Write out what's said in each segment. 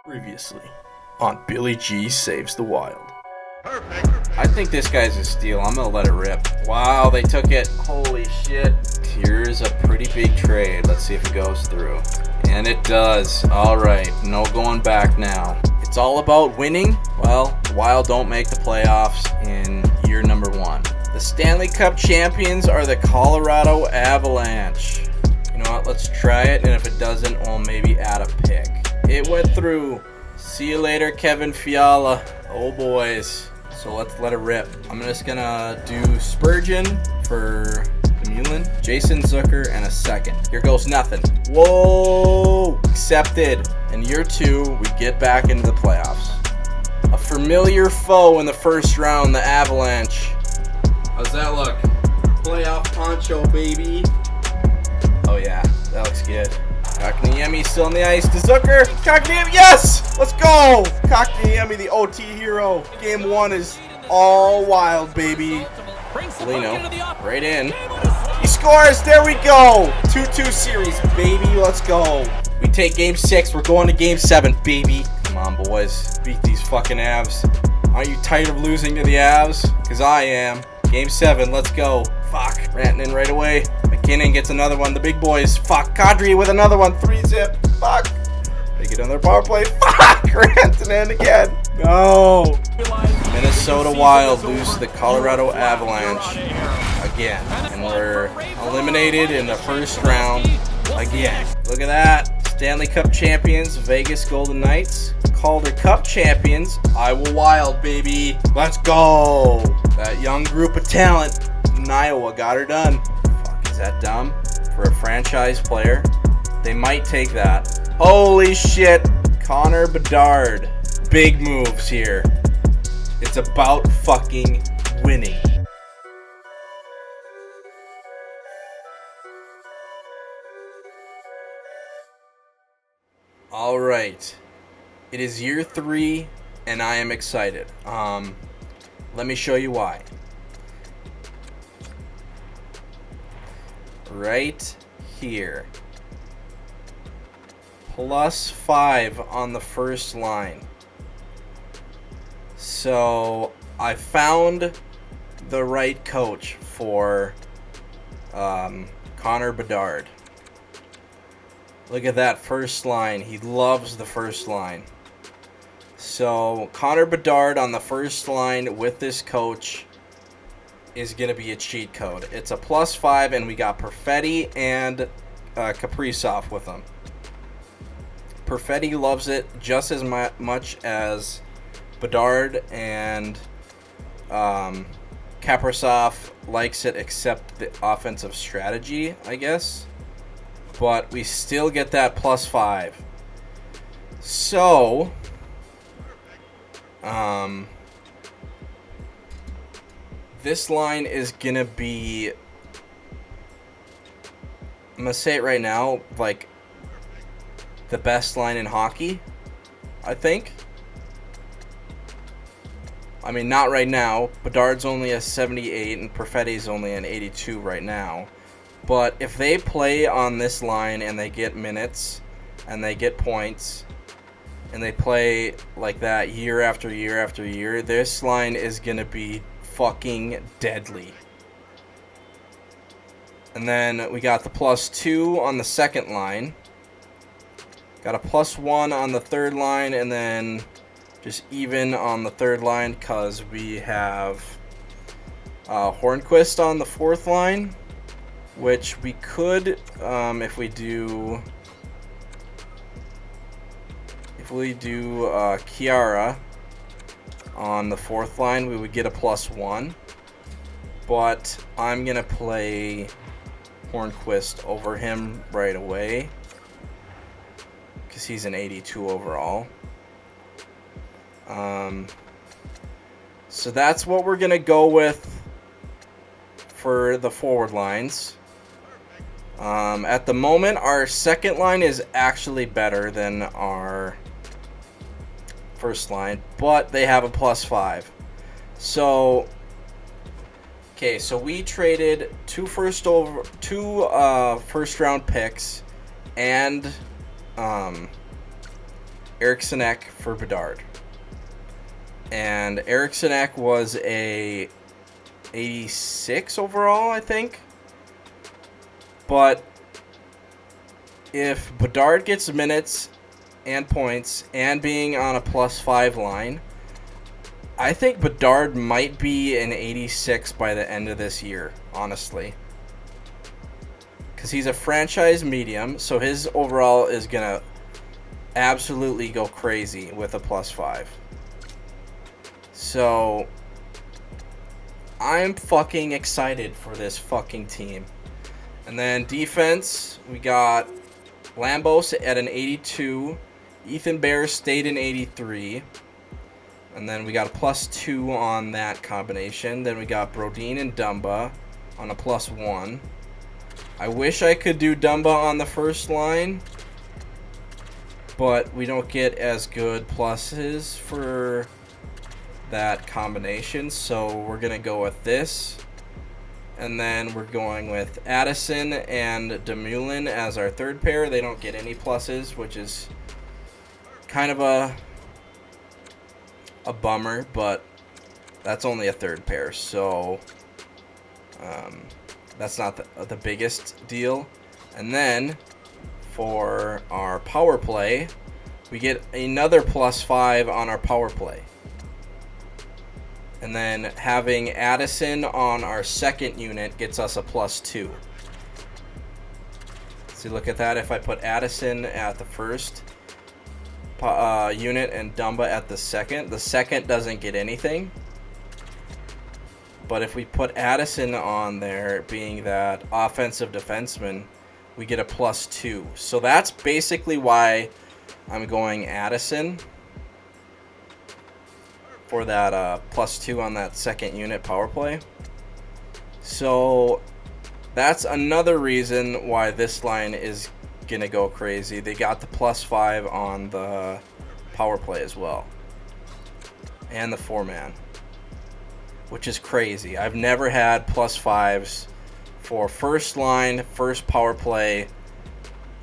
Previously on Billy G Saves the Wild. I think this guy's a steal. I'm gonna let it rip. Wow, they took it. Holy shit. Here's a pretty big trade. Let's see if it goes through. And it does. Alright, no going back now. It's all about winning. Well, the Wild don't make the playoffs in year number 1. The Stanley Cup champions are the Colorado Avalanche. You know what? Let's try it, and if it doesn't, we'll maybe add a pick. It went through. See you later, Kevin Fiala. Oh, boys. So let's let it rip. I'm just gonna do Spurgeon for Mullen, Jason Zucker, and a second. Here goes nothing. Whoa! Accepted. In year 2, we get back into the playoffs. A familiar foe in the first round, the Avalanche. How's that look? Playoff poncho, baby. Oh yeah, that looks good. Kotkaniemi still on the ice to Zucker. Kotkaniemi, yes! Let's go! Kotkaniemi, the OT hero. Game 1 is all Wild, baby. Lino, right in. He scores! There we go! 2-2 series, baby. Let's go. We take Game 6. We're going to Game 7, baby. Come on, boys. Beat these fucking Avs. Aren't you tired of losing to the Avs? Because I am. Game 7, let's go. Fuck. Rantanen right away. McKinnon gets another one. The big boys. Fuck. Kadri with another one. 3-zip. Fuck. They get another power play. Fuck. Rantanen again. No. Minnesota Wild lose to the Colorado Avalanche again. And we're eliminated in the first round again. Look at that. Stanley Cup champions, Vegas Golden Knights. Calder Cup champions, Iowa Wild, baby. Let's go. That young group of talent in Iowa got her done. Fuck, is that dumb? For a franchise player? They might take that. Holy shit. Connor Bedard. Big moves here. It's about fucking winning. All right. It is year 3, and I am excited. Let me show you why. Right here. +5 on the first line. So I found the right coach for Connor Bedard. Look at that first line. He loves the first line. So Connor Bedard on the first line with this coach is going to be a cheat code. It's a +5, and we got Perfetti and Kaprizov with him. Perfetti loves it just as much as Bedard, and Kaprizov likes it, except the offensive strategy, I guess. But we still get that +5. So, this line is going to be, I'm going to say it right now, like, the best line in hockey, I think. I mean, not right now. Bedard's only a 78, and Perfetti's only an 82 right now. But if they play on this line and they get minutes and they get points and they play like that year after year after year, this line is going to be fucking deadly. And then we got the +2 on the second line. Got a +1 on the third line, and then just even on the third line because we have Hornquist on the fourth line. Which we could, if we do Chiara on the fourth line, we would get a +1. But I'm gonna play Hornquist over him right away because he's an 82 overall. So that's what we're gonna go with for the forward lines. At the moment, our second line is actually better than our first line, but they have a +5. So, okay, so we traded two first round picks and Eriksson for Bedard. And Eriksson was a 86 overall, I think. But if Bedard gets minutes and points and being on a +5 line, I think Bedard might be an 86 by the end of this year, honestly. Because he's a franchise medium, so his overall is going to absolutely go crazy with a +5. So, I'm fucking excited for this fucking team. And then defense, we got Lambos at an 82. Ethan Bear stayed in 83. And then we got a +2 on that combination. Then we got Brodin and Dumba on a +1. I wish I could do Dumba on the first line, but we don't get as good pluses for that combination, so we're going to go with this. And then we're going with Addison and Dumoulin as our third pair. They don't get any pluses, which is kind of a bummer, but that's only a third pair, so that's not the biggest deal. And then for our power play, we get another +5 on our power play. And then having Addison on our second unit gets us a +2. So look at that. If I put Addison at the first unit and Dumba at the second doesn't get anything. But if we put Addison on there, being that offensive defenseman, we get a +2. So that's basically why I'm going Addison for that +2 on that second unit power play. So that's another reason why this line is going to go crazy. They got the +5 on the power play as well. And the 4-man. Which is crazy. I've never had +5s for first line, first power play,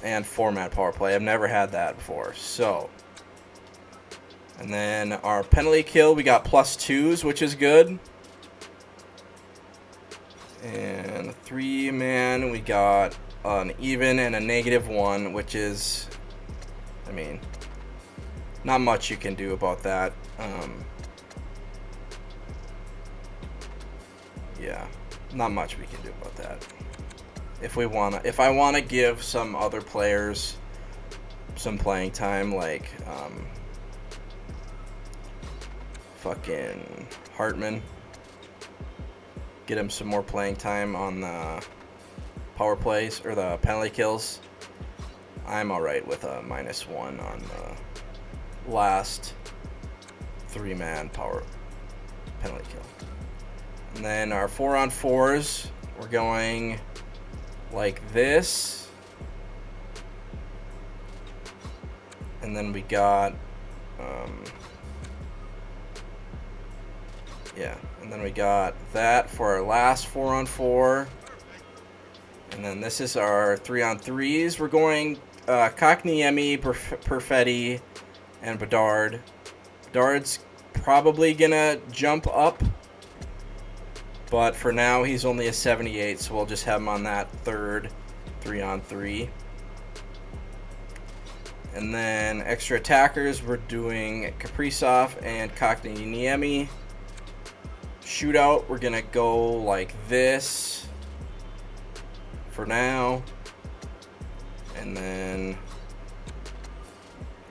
and 4-man power play. I've never had that before. So, and then our penalty kill, we got +2s, which is good. And 3-man, we got an even and a -1, which is, I mean, not much you can do about that. Yeah, not much we can do about that. If I wanna give some other players some playing time, like fucking Hartman, get him some more playing time on the power plays or the penalty kills, I'm alright with a -1 on the last 3-man power penalty kill. And then our 4-on-4s, we're going like this. And then we got, and then we got that for our last 4-on-4. And then this is our 3-on-3s. We're going Kotkaniemi, Perfetti, and Bedard. Bedard's probably gonna jump up, but for now he's only a 78, so we'll just have him on that third 3-on-3. And then extra attackers, we're doing Kaprizov and Kotkaniemi. Shootout, we're gonna go like this for now. And then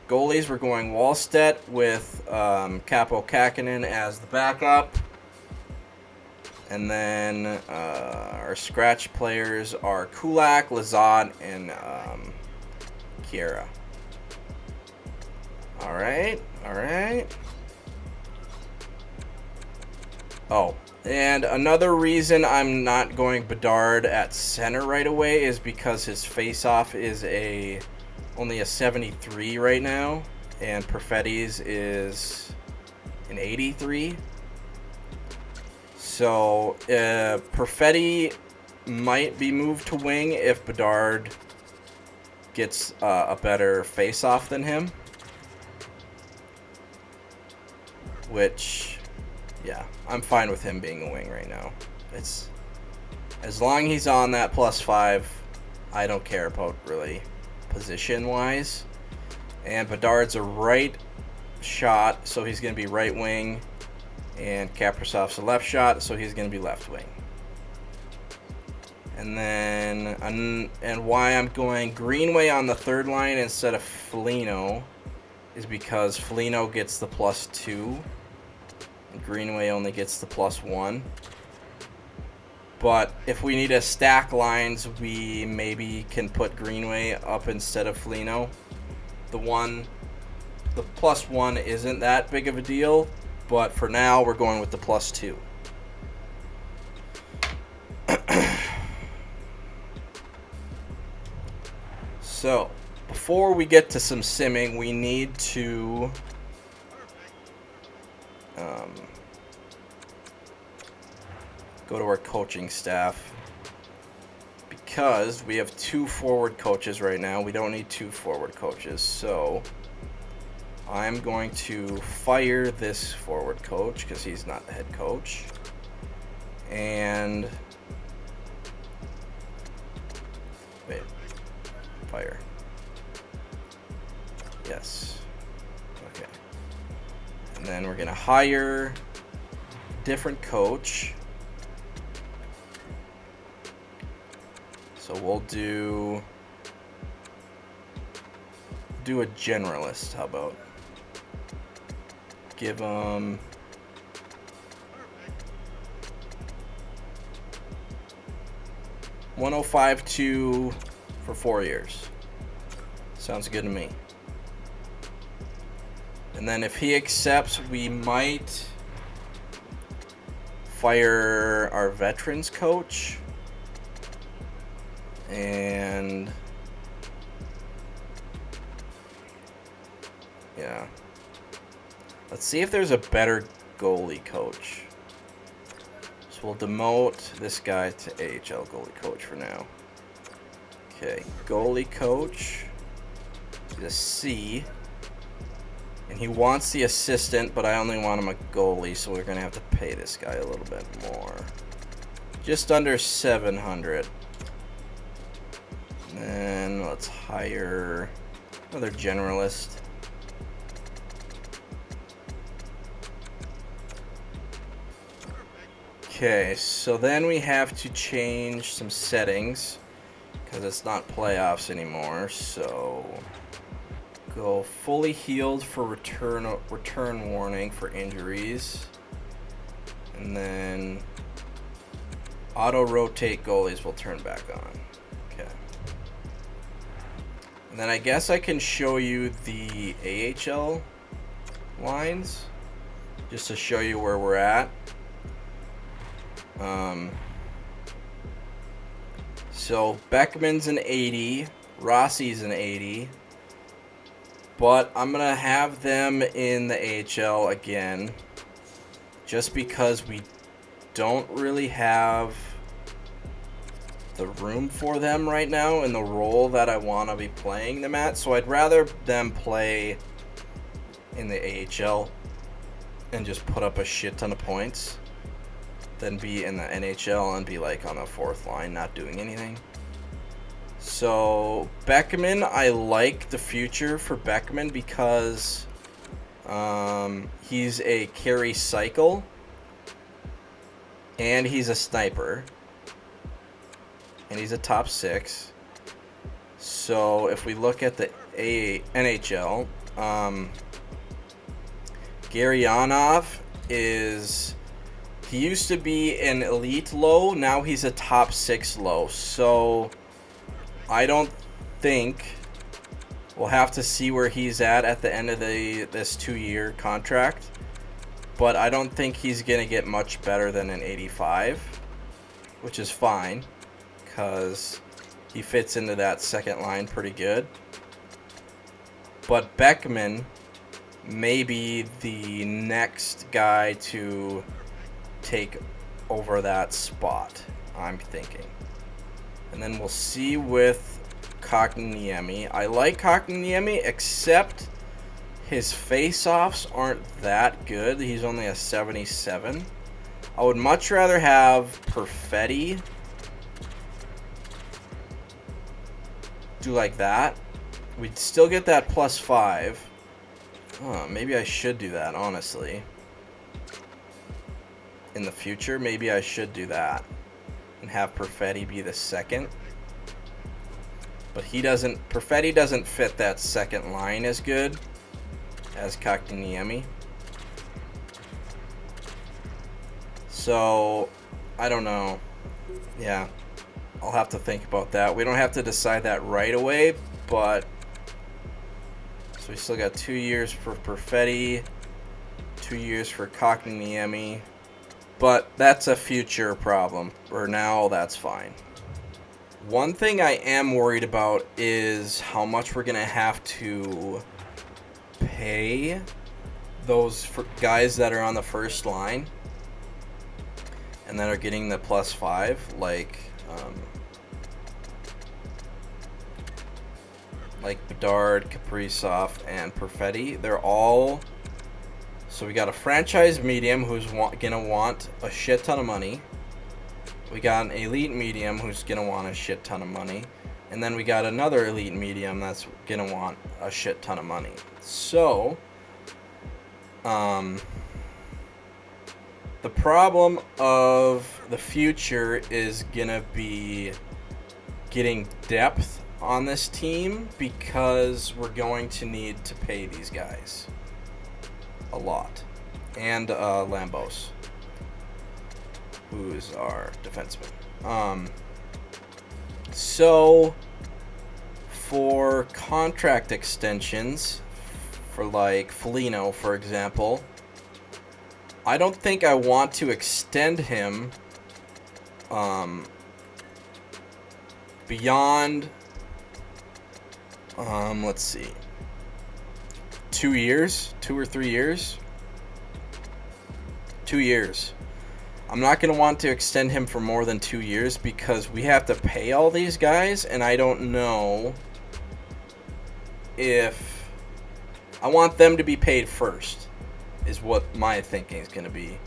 goalies, we're going Wallstedt with Capo Kakinen as the backup. And then our scratch players are Kulak, Lazat, and Kiera. Alright. Oh, and another reason I'm not going Bedard at center right away is because his face-off is only a 73 right now, and Perfetti's is an 83. So Perfetti might be moved to wing if Bedard gets a better face-off than him. which, yeah, I'm fine with him being a wing right now. It's as long as he's on that +5, I don't care about really position-wise. And Bedard's a right shot, so he's going to be right wing. And Kaprizov's a left shot, so he's going to be left wing. And then, and why I'm going Greenway on the third line instead of Foligno is because Foligno gets the +2, and Greenway only gets the +1. But if we need to stack lines, we maybe can put Greenway up instead of Foligno. The +1 isn't that big of a deal, but for now we're going with the +2. So, before we get to some simming, we need to go to our coaching staff, because we have 2 forward coaches right now. We don't need 2 forward coaches, so I'm going to fire this forward coach because he's not the head coach. And wait, fire. Yes. Okay. And then we're going to hire a different coach. So we'll do a generalist. How about? Give him $105.2 for 4 years. Sounds good to me. And then if he accepts, we might fire our veterans coach. And yeah, let's see if there's a better goalie coach. So we'll demote this guy to AHL goalie coach for now. Okay, goalie coach is a C, and he wants the assistant, but I only want him a goalie, so we're gonna have to pay this guy a little bit more, just under 700. And let's hire another generalist. Okay, so then we have to change some settings because it's not playoffs anymore. So go fully healed for return warning for injuries, and then auto rotate goalies will turn back on. Okay. And then I guess I can show you the AHL lines just to show you where we're at. So Beckman's an 80, Rossi's an 80, but I'm going to have them in the AHL again just because we don't really have the room for them right now in the role that I want to be playing them at. So I'd rather them play in the AHL and just put up a shit ton of points than be in the NHL and be like on the fourth line not doing anything. So Beckman, I like the future for Beckman because he's a carry cycle and he's a sniper and he's a top 6. So if we look at the NHL, Garyanov he used to be an elite low, now he's a top 6 low. So I don't think, we'll have to see where he's at the end of this 2-year contract, but I don't think he's going to get much better than an 85, which is fine because he fits into that second line pretty good. But Beckman may be the next guy to take over that spot, I'm thinking. And then we'll see with Kotkaniemi. I like Kotkaniemi, except His face-offs aren't that good. He's only a 77. I would much rather have Perfetti do like that. We'd still get that +5. Maybe I should do that, honestly. In the future, maybe I should do that. And have Perfetti be the second. But Perfetti doesn't fit that second line as good as Kotkaniemi. So, I don't know. Yeah, I'll have to think about that. We don't have to decide that right away, but... So we still got 2 years for Perfetti, 2 years for Kotkaniemi. But that's a future problem. For now, that's fine. One thing I am worried about is how much we're going to have to pay those guys that are on the first line and that are getting the +5, like Bedard, Kaprizov, and Perfetti. They're all... So we got a franchise medium who's gonna want a shit ton of money. We got an elite medium who's gonna want a shit ton of money. And then we got another elite medium that's gonna want a shit ton of money. So, the problem of the future is gonna be getting depth on this team, because we're going to need to pay these guys a lot. And Lambos, who is our defenseman. So for contract extensions, for like Foligno, for example, I don't think I want to extend him beyond let's see, 2 years, 2 or 3 years. 2 years. I'm not going to want to extend him for more than 2 years, because we have to pay all these guys, and I don't know if I want them to be paid first, is what my thinking is going to be.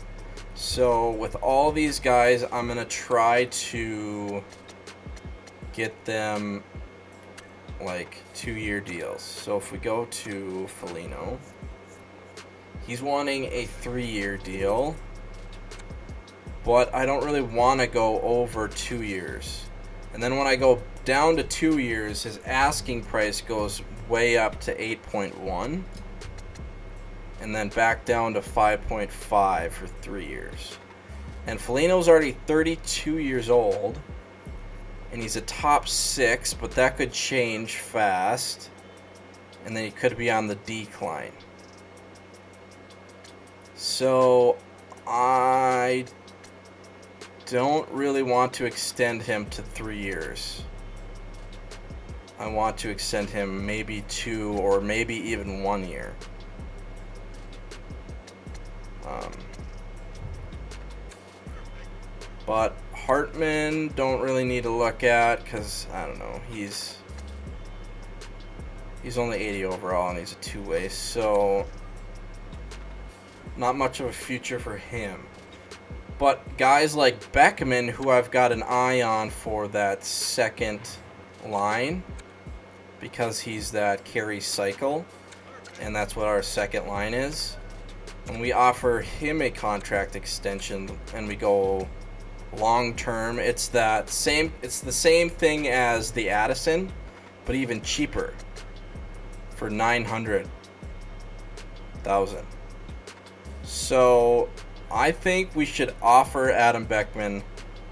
So with all these guys, I'm going to try to get them like 2-year deals. So if we go to Foligno, he's wanting a 3-year deal, but I don't really want to go over 2 years. And then when I go down to 2 years, his asking price goes way up to 8.1, and then back down to 5.5 for 3 years. And Foligno's already 32 years old, and he's a top 6, but that could change fast, and then he could be on the decline. So I don't really want to extend him to 3 years. I want to extend him maybe 2 or maybe even 1 year. But Hartman, don't really need to look at, because I don't know, he's only 80 overall and he's a 2-way, so not much of a future for him. But guys like Beckman, who I've got an eye on for that second line, because he's that carry cycle, and that's what our second line is. When we offer him a contract extension and we go long term, it's the same thing as the Addison, but even cheaper, for $900,000. So I think we should offer Adam Beckman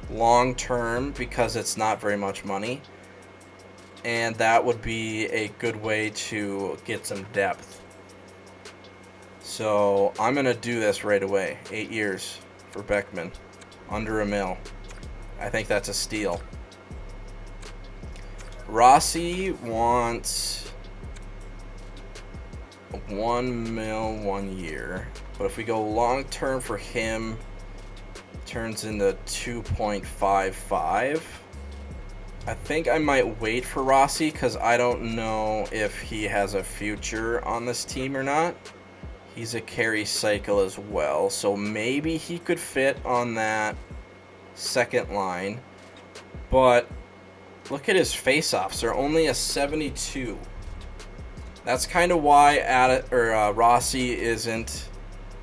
long term, because it's not very much money, and that would be a good way to get some depth. So I'm gonna do this right away. 8 years for Beckman, under $1 million. I think that's a steal. Rossi wants $1 million 1 year, but if we go long term for him, it turns into 2.55. I think I might wait for Rossi because I don't know if he has a future on this team or not. He's a carry cycle as well, so maybe he could fit on that second line. But look at his face-offs. They're only a 72. That's kind of why Rossi isn't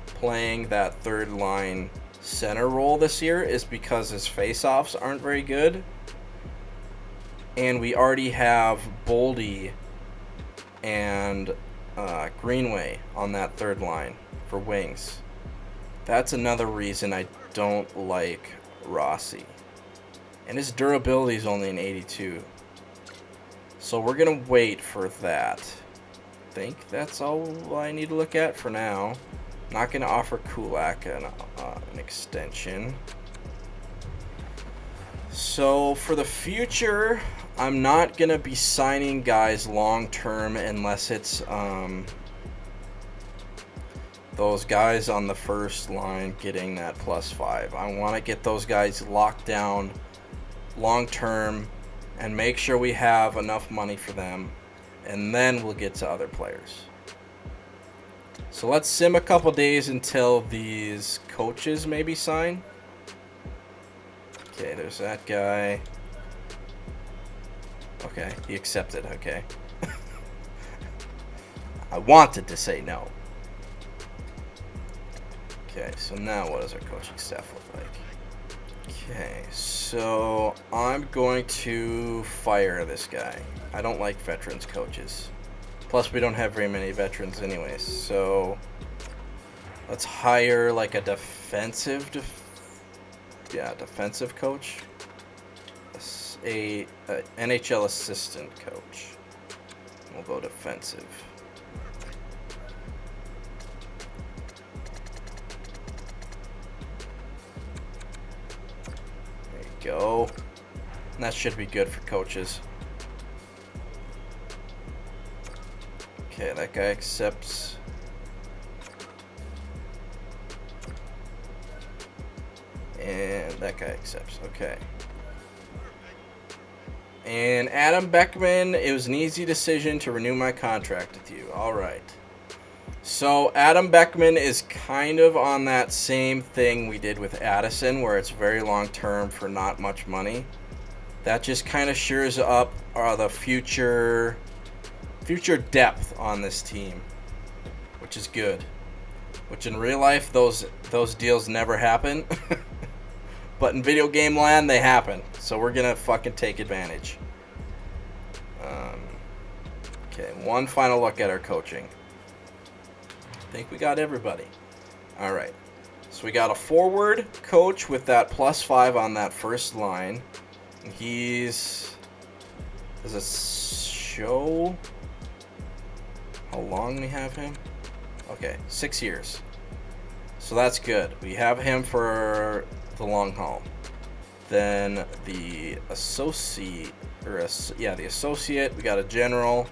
playing that third line center role this year, is because his face-offs aren't very good. And we already have Boldy and Greenway on that third line for wings. That's another reason I don't like Rossi. And his durability is only an 82. So we're going to wait for that. I think that's all I need to look at for now. Not going to offer Kulak an extension. So for the future, I'm not going to be signing guys long term unless it's those guys on the first line getting that +5. I want to get those guys locked down long term and make sure we have enough money for them, and then we'll get to other players. So let's sim a couple days until these coaches maybe sign. Okay, there's that guy. Okay, he accepted, okay. I wanted to say no. Okay, so now what does our coaching staff look like? Okay, so I'm going to fire this guy. I don't like veterans coaches. Plus, we don't have very many veterans anyways, so let's hire like a defensive coach. A NHL assistant coach. We'll go defensive. There you go. And that should be good for coaches. Okay, that guy accepts. And that guy accepts. Okay. And Adam Beckman, it was an easy decision to renew my contract with you. All right. So Adam Beckman is kind of on that same thing we did with Addison, where it's very long term for not much money. That just kind of shores up the future depth on this team, which is good. Which in real life, those deals never happen. But in video game land, they happen. So we're going to fucking take advantage. Okay, one final look at our coaching. I think we got everybody. All right. So we got a forward coach with that +5 on that first line. Does it show how long we have him? Okay, 6 years. So that's good. We have him for the long haul. Then the associate, we got a general,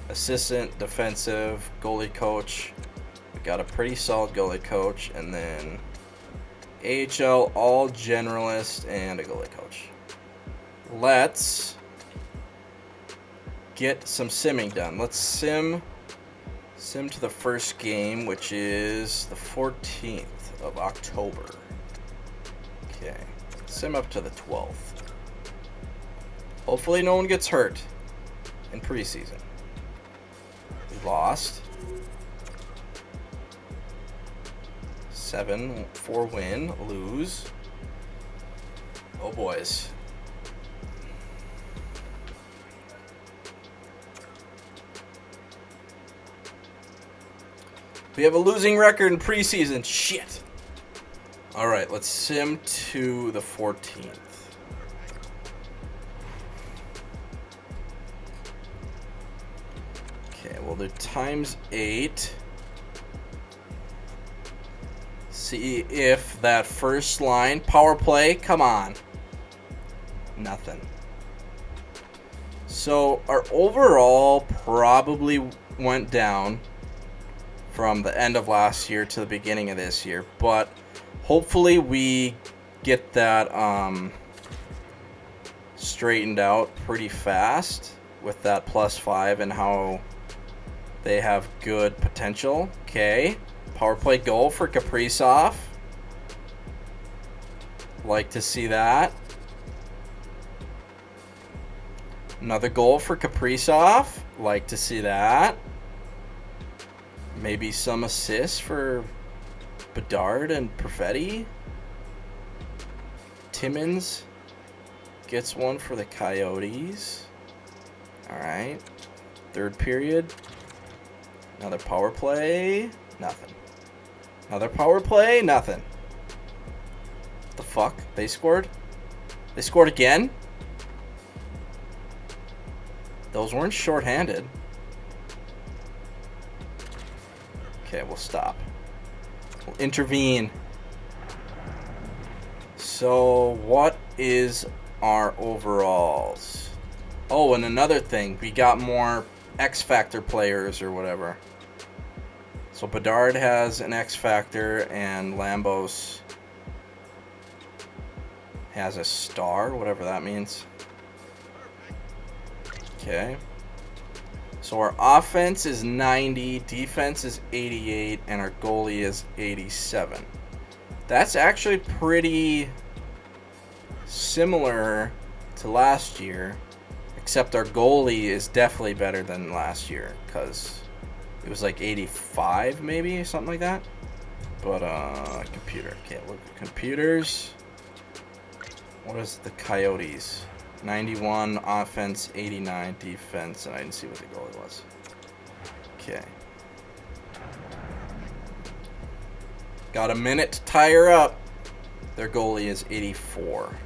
assistant, defensive, goalie coach. We got a pretty solid goalie coach, and then AHL all generalist and a goalie coach. Let's get some simming done. Let's sim to the first game, which is the 14th of October. Okay, sim up to the 12th. Hopefully no one gets hurt in preseason. We lost. 7-4 win, lose. Oh boys. We have a losing record in preseason. Shit. All right, let's sim to the 14th. Okay, well, they're ×8. See if that first line, power play, come on. Nothing. So our overall probably went down from the end of last year to the beginning of this year, but hopefully we get that straightened out pretty fast with that +5 and how they have good potential. Okay. Power play goal for Kaprizov. Like to see that. Another goal for Kaprizov. Like to see that. Maybe some assists for Bedard and Perfetti. Timmins gets one for the Coyotes. Alright. Third period. Another power play. Nothing. Another power play. Nothing. What the fuck? They scored? They scored again? Those weren't shorthanded. Okay, we'll stop. We'll intervene. So, what is our overalls? Oh, and another thing. We got more X Factor players or whatever. So, Bedard has an X Factor and Lambos has a star, whatever that means. Okay. So our offense is 90, defense is 88, and our goalie is 87. That's actually pretty similar to last year, except our goalie is definitely better than last year because it was like 85 maybe, something like that. But computer, can't look at computers. What is the Coyotes? 91 offense, 89 defense, and I didn't see what the goalie was. Okay. Got a minute to tie her up. Their goalie is 84.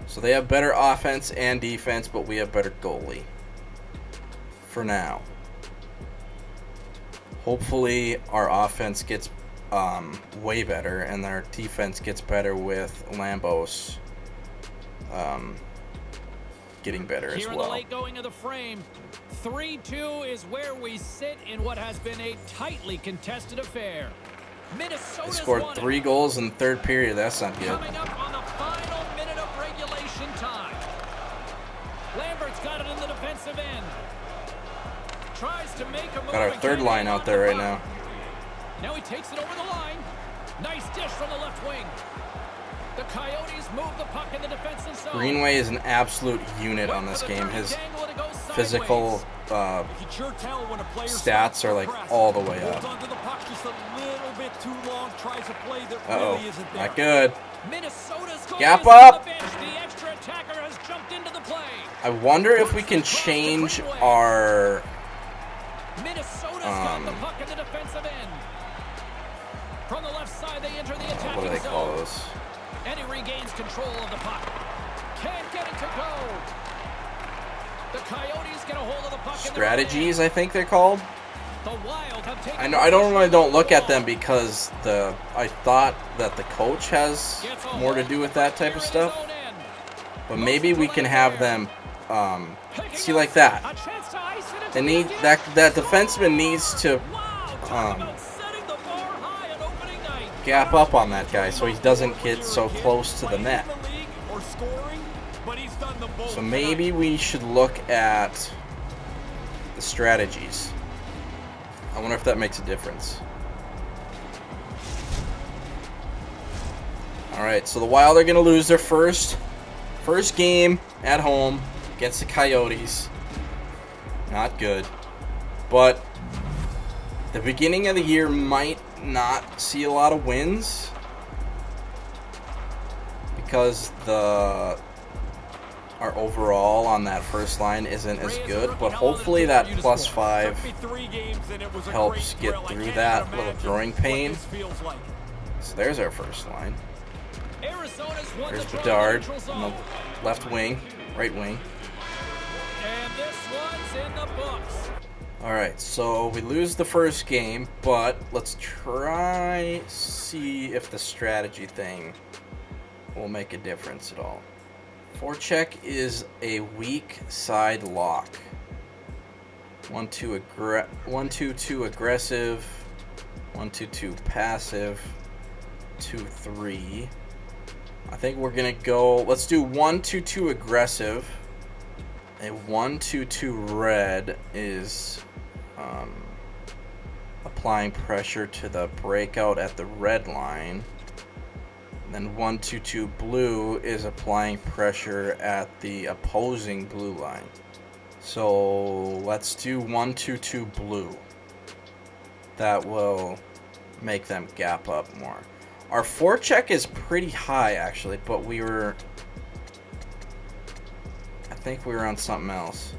So they have better offense and defense, but we have better goalie. For now. Hopefully our offense gets way better, and our defense gets better with Lambos getting better as well. Here in the late going of the frame, 3-2 is where we sit in what has been a tightly contested affair. Minnesota scored 3 goals in the third period. That's not good. Coming up on the final minute of regulation time. Lambert's got it in the defensive end. Tries to make a move. Got our third line out there right now. Now he takes it over the line. Nice dish from the left wing. The Coyotes move the puck in the defensive zone. Greenway is an absolute unit on this game. His physical stats are like all the way up. Uh-oh, not good. Gap up. I wonder if we can change our from the left side, they enter the attacking what do they call those? And he regains control of the puck. Can't get it to go. The Coyotes get a hold of the puck. Strategies, I think they're called. The Wild have taken I don't look at them because I thought that the coach has more to do with that type of stuff. But maybe we can have them see like that. They need that defenseman needs to gap up on that guy so he doesn't get so close to the net. So maybe we should look at the strategies. I wonder if that makes a difference. Alright, so the Wild are going to lose their first game at home against the Coyotes. Not good. But the beginning of the year might not see a lot of wins because our overall on that first line isn't as good, but hopefully that +5 helps get through that little growing pain. So there's our first line. There's Bedard on the left wing, right wing. And this one's in the books. Alright, so we lose the first game, but let's try see if the strategy thing will make a difference at all. Forecheck is a weak side lock. 1-2-2 aggressive, 1-2-2 passive, 2-3. I think we're going to go, let's do 1-2-2 aggressive. A 1-2-2 red is applying pressure to the breakout at the red line. Then 1-2-2 blue is applying pressure at the opposing blue line. So let's do 1-2-2 blue. That will make them gap up more. Our forecheck is pretty high actually, but I think we were on something else.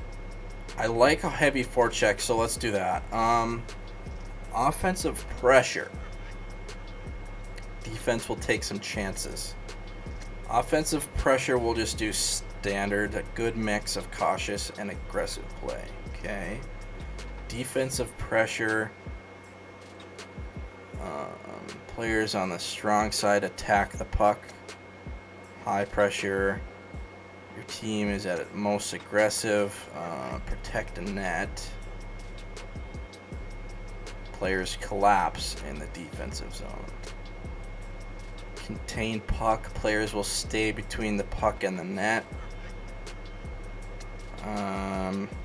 I like a heavy forecheck, so let's do that. Offensive pressure. Defense will take some chances. Offensive pressure, we'll just do standard, a good mix of cautious and aggressive play. Okay. Defensive pressure. Players on the strong side attack the puck. High pressure. Your team is at its most aggressive. Protect the net. Players collapse in the defensive zone. Contain puck. Players will stay between the puck and the net.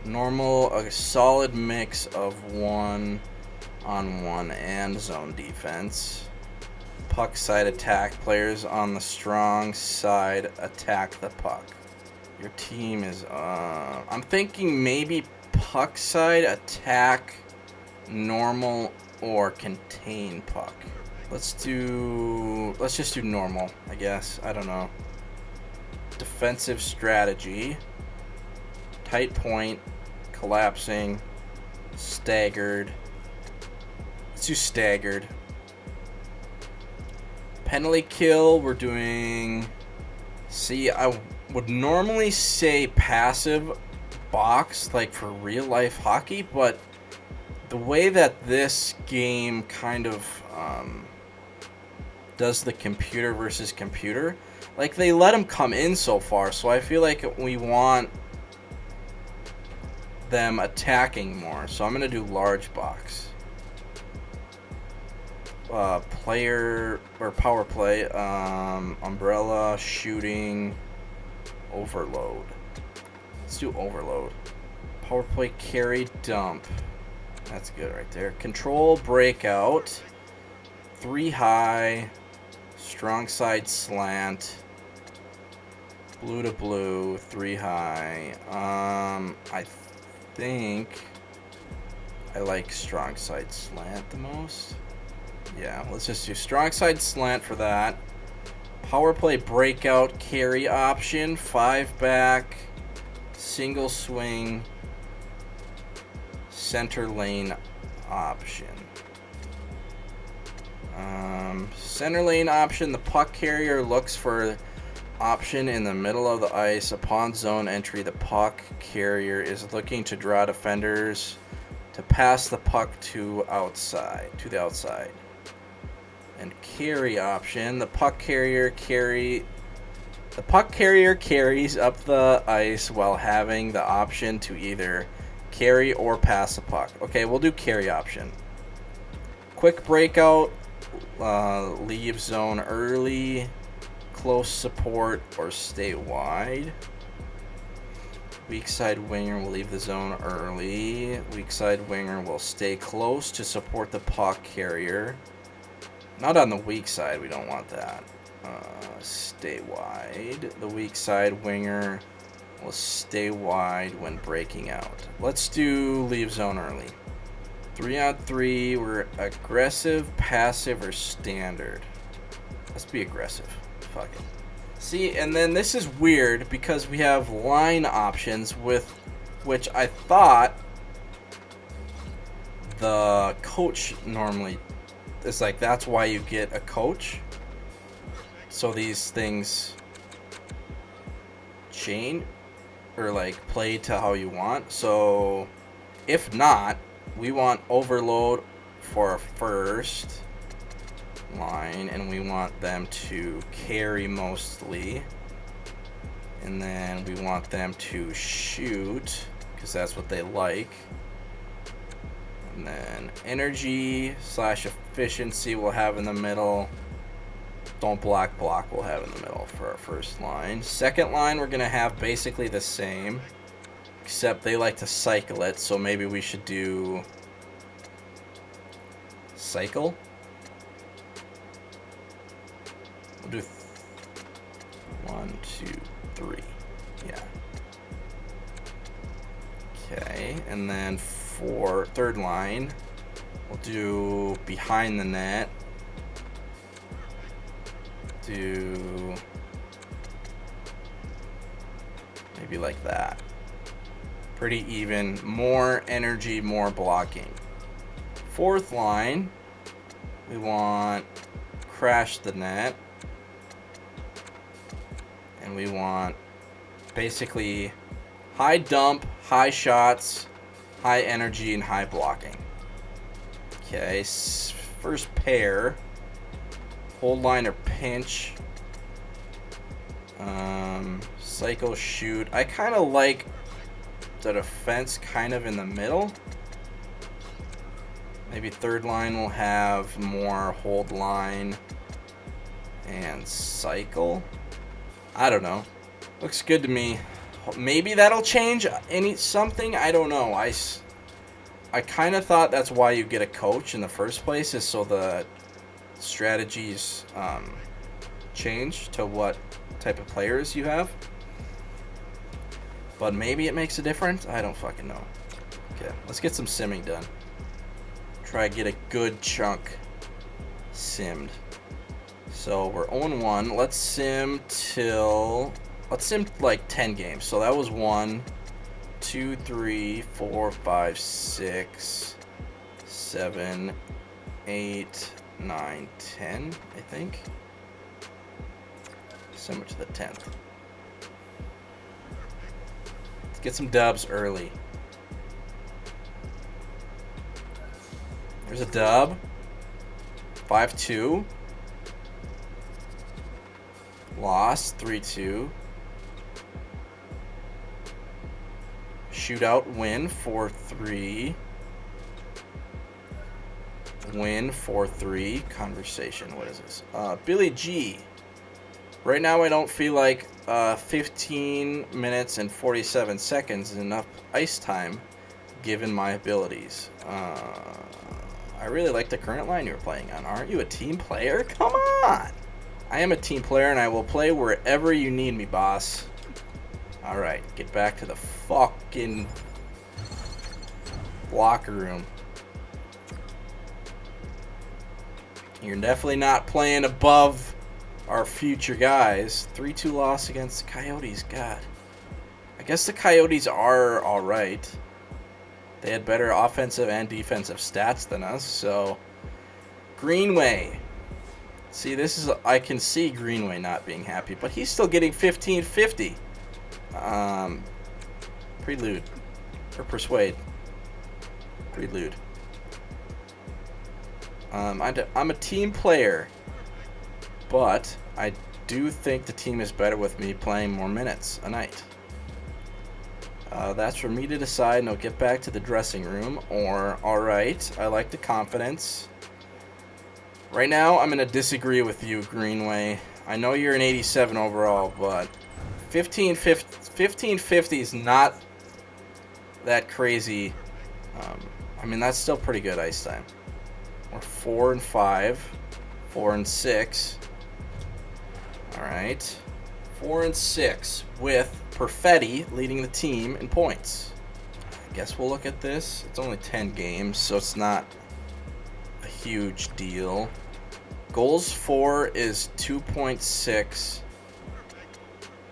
Normal, a solid mix of 1-on-1 and zone defense. Puck side attack. Players on the strong side attack the puck. Your team is, I'm thinking maybe puck side attack, normal, or contain puck. Let's just do normal, I guess. I don't know. Defensive strategy. Tight point, collapsing, staggered. Let's do staggered. Penalty kill, we're doing... See, I would normally say passive box, like for real life hockey, but the way that this game kind of does the computer versus computer, like they let them come in so far, so I feel like we want them attacking more, so I'm going to do large box. Player or power play, umbrella, shooting, overload. Let's do overload. Power play, carry, dump. That's good right there. Control, breakout, 3 high, strong side slant, blue to blue, 3 high. I think I like strong side slant the most. Yeah, let's just do strong side slant for that. Power play, breakout, carry option, 5 back, single swing, center lane option. Center lane option, the puck carrier looks for option in the middle of the ice. Upon zone entry, the puck carrier is looking to draw defenders to pass the puck to the outside. And carry option, the puck carrier carries up the ice while having the option to either carry or pass the puck. Okay, we'll do carry option. Quick breakout, leave zone early, close support, or stay wide. Weak side winger will leave the zone early. Weak side winger will stay close to support the puck carrier. Not on the weak side, we don't want that. Stay wide. The weak side winger will stay wide when breaking out. Let's do leave zone early. 3-on-3, we're aggressive, passive, or standard. Let's be aggressive. Fuck it. See, and then this is weird because we have line options with which I thought the coach normally is like, that's why you get a coach. So these things change or like play to how you want. So if not, we want overload for our first line, and we want them to carry mostly, and then we want them to shoot because that's what they like. And then energy / efficiency we'll have in the middle. don't block. We'll have in the middle for our first line. Second line, we're going to have basically the same, except they like to cycle it, so maybe we should do cycle. We'll do 1, 2, 3. Yeah. Okay, and then for third line, we'll do behind the net. Do maybe like that. Pretty even. More energy, more blocking. Fourth line, we want crash the net. And we want basically high dump, high shots, high energy, and high blocking. Okay, first pair. Hold line or pinch. Cycle shoot. I kind of like the defense kind of in the middle. Maybe third line will have more hold line and cycle. I don't know. Looks good to me. Maybe that'll change something. I don't know. I kind of thought that's why you get a coach in the first place, is so the strategies change to what type of players you have. But maybe it makes a difference. I don't fucking know. Okay, let's get some simming done. Try to get a good chunk simmed. So we're 0-1. Let's sim like 10 games. So that was 1, 2, 3, 4, 5, 6, 7, 8, 9, 10, I think. So much to the 10th. Let's get some dubs early. There's a dub. 5-2. Loss. 3-2. Shootout win. 4-3. Win 4-3. Conversation. What is this? Billy G. Right now I don't feel like 15 minutes and 47 seconds is enough ice time given my abilities. I really like the current line you're playing on. Aren't you a team player? Come on! I am a team player and I will play wherever you need me, boss. Alright, get back to the fucking locker room. You're definitely not playing above our future guys. 3-2 loss against the Coyotes. God. I guess the Coyotes are alright. They had better offensive and defensive stats than us, so Greenway. See, this is, I can see Greenway not being happy, but he's still getting 1550. Prelude. Or Persuade. Prelude. I'm a team player, but I do think the team is better with me playing more minutes a night. That's for me to decide, and I'll get back to the dressing room. Or, alright, I like the confidence. Right now, I'm going to disagree with you, Greenway. I know you're an 87 overall, but 1550 is not that crazy. I mean, that's still pretty good ice time. We're 4-5, 4-6. Alright. 4-6 with Perfetti leading the team in points. I guess we'll look at this. It's only 10 games, so it's not a huge deal. Goals for is 2.6.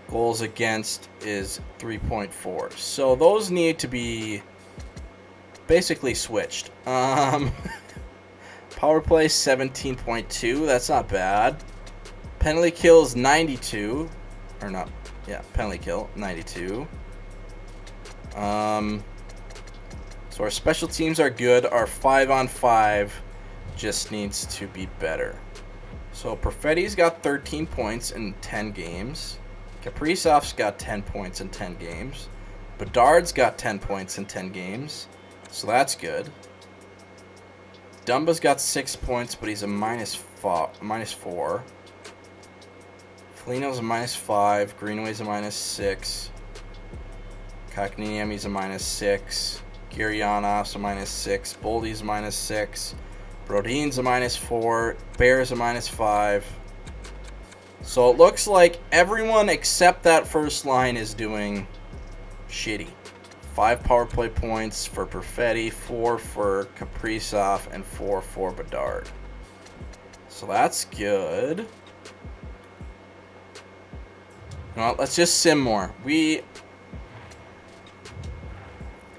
Goals against is 3.4. So those need to be basically switched. Power play 17.2. That's not bad. Penalty kill is 92. Or not. Yeah, penalty kill 92. So our special teams are good. Our 5-on-5 just needs to be better. So Perfetti's got 13 points in 10 games. Kaprizov's got 10 points in 10 games. Bedard's got 10 points in 10 games. So that's good. Dumba's got 6 points, but he's a minus 4. Foligno's a -5. Greenway's a -6. Kotkaniemi's a -6. Gurianov's a -6. Boldy's a -6. Brodin's a -4. Bear's a -5. So it looks like everyone except that first line is doing shitty. 5 power play points for Perfetti, 4 for Kaprizov, and 4 for Bedard. So that's good. You know what, let's just sim more.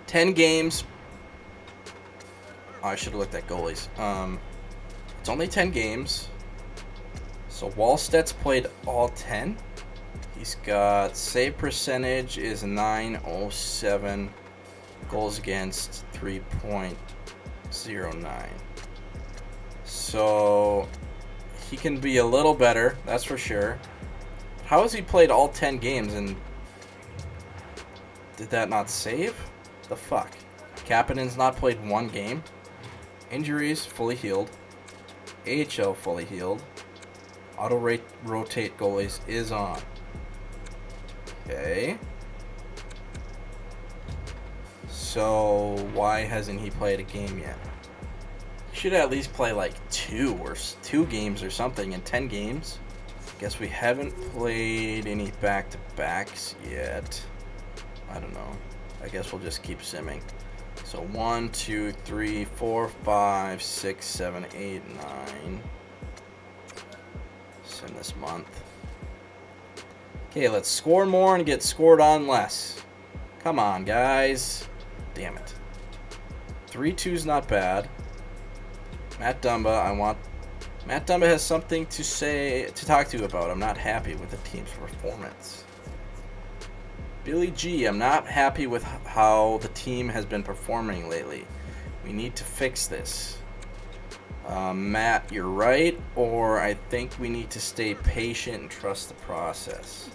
10 games. Oh, I should have looked at goalies. It's only 10 games. So Wallstedt's played all 10. He's got save percentage is .907. Goals against 3.09. So he can be a little better, that's for sure. How has he played all 10 games and did that not save? The fuck? Kapanen's not played 1 game. Injuries, fully healed. AHL, fully healed. Auto-rotate goalies is on. Okay. So why hasn't he played a game yet? He should at least play like 2 games or something in 10 games. Guess we haven't played any back-to-backs yet. I don't know. I guess we'll just keep simming. So 1, 2, 3, 4, 5, 6, 7, 8, 9. Sim this month. Okay, let's score more and get scored on less. Come on, guys. Damn it. 3-2's not bad. Matt Dumba, Matt Dumba has something to talk to you about. I'm not happy with the team's performance. Billy G, I'm not happy with how the team has been performing lately. We need to fix this. Matt, you're right, or I think we need to stay patient and trust the process.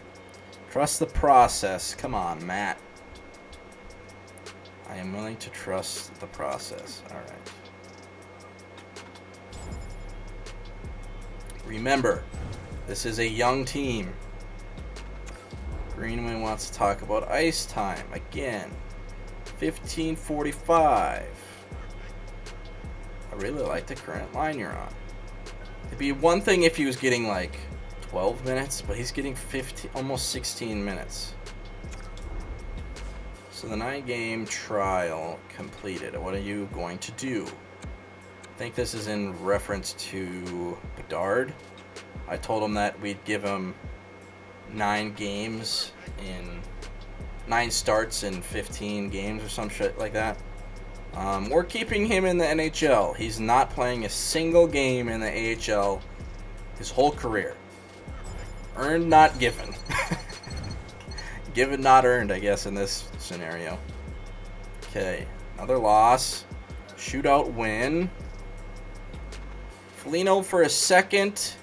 Trust the process. Come on, Matt. I am willing to trust the process. All right. Remember, this is a young team. Greenway wants to talk about ice time. Again, 15:45. I really like the current line you're on. It'd be one thing if he was getting like 12 minutes, but he's getting 15, almost 16 minutes. So the 9-game trial completed. What are you going to do? I think this is in reference to Bedard. I told him that we'd give him 9 starts in 15 games or some shit like that. We're keeping him in the NHL. He's not playing a single game in the AHL his whole career. Earned, not given. Given, not earned, I guess, in this scenario. Okay, another loss. Shootout win. Foligno for a second,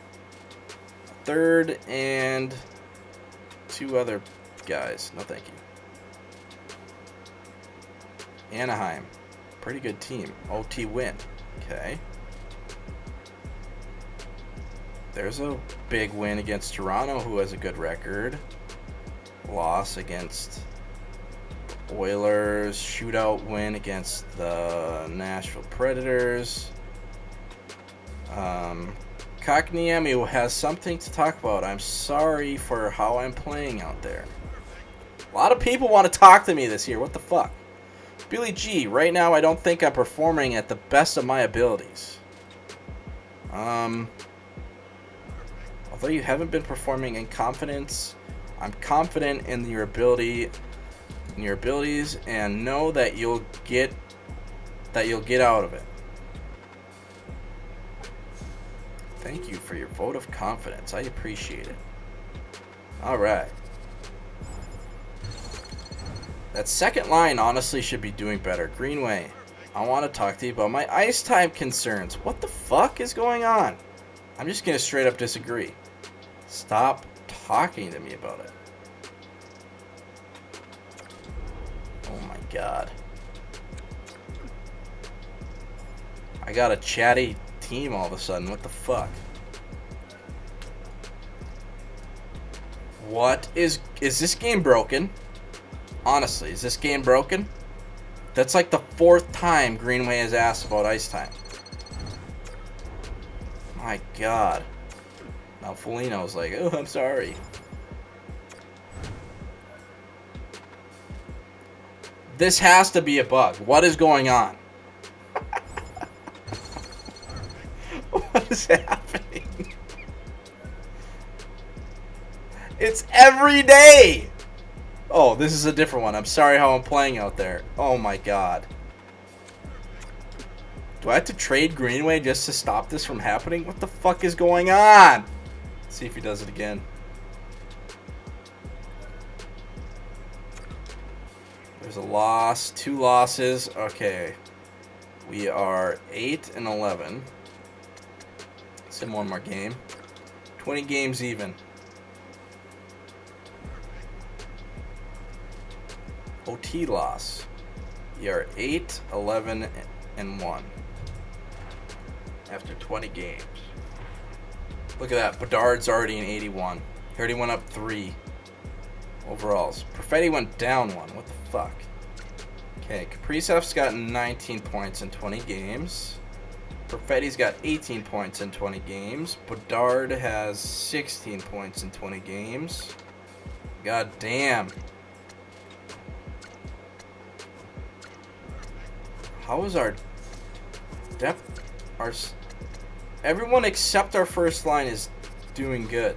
third, and 2 other guys. No thank you. Anaheim. Pretty good team. OT win. Okay. There's a big win against Toronto, who has a good record. Loss against Oilers. Shootout win against the Nashville Predators. Kotkaniemi has something to talk about. I'm sorry for how I'm playing out there. A lot of people want to talk to me this year. What the fuck? Billy G, right now I don't think I'm performing at the best of my abilities. Although you haven't been performing in confidence, I'm confident in your abilities, and know that you'll get out of it. Thank you for your vote of confidence. I appreciate it. All right. That second line honestly should be doing better. Greenway, I want to talk to you about my ice time concerns. What the fuck is going on? I'm just going to straight up disagree. Stop talking to me about it. Oh my god. I got a chatty team all of a sudden. What the fuck? What is this game broken? Honestly, is this game broken? That's like the 4th time Greenway has asked about ice time. My God. Now Foligno's like, oh, I'm sorry. This has to be a bug. What is going on? What is happening? It's every day. Oh, this is a different one. I'm sorry how I'm playing out there. Oh my God. Do I have to trade Greenway just to stop this from happening? What the fuck is going on? Let's see if he does it again. There's a loss, 2 losses. Okay. We are 8-11. Sim one more game. 20 games even. OT loss. We are 8-11-1 after 20 games. Look at that. Bedard's already in 81. He already went up 3 overalls. Perfetti went down 1. What the fuck? Okay, Kaprizov's got 19 points in 20 games. Perfetti's got 18 points in 20 games. Bedard has 16 points in 20 games. God damn. How is our depth? Everyone except our first line is doing good.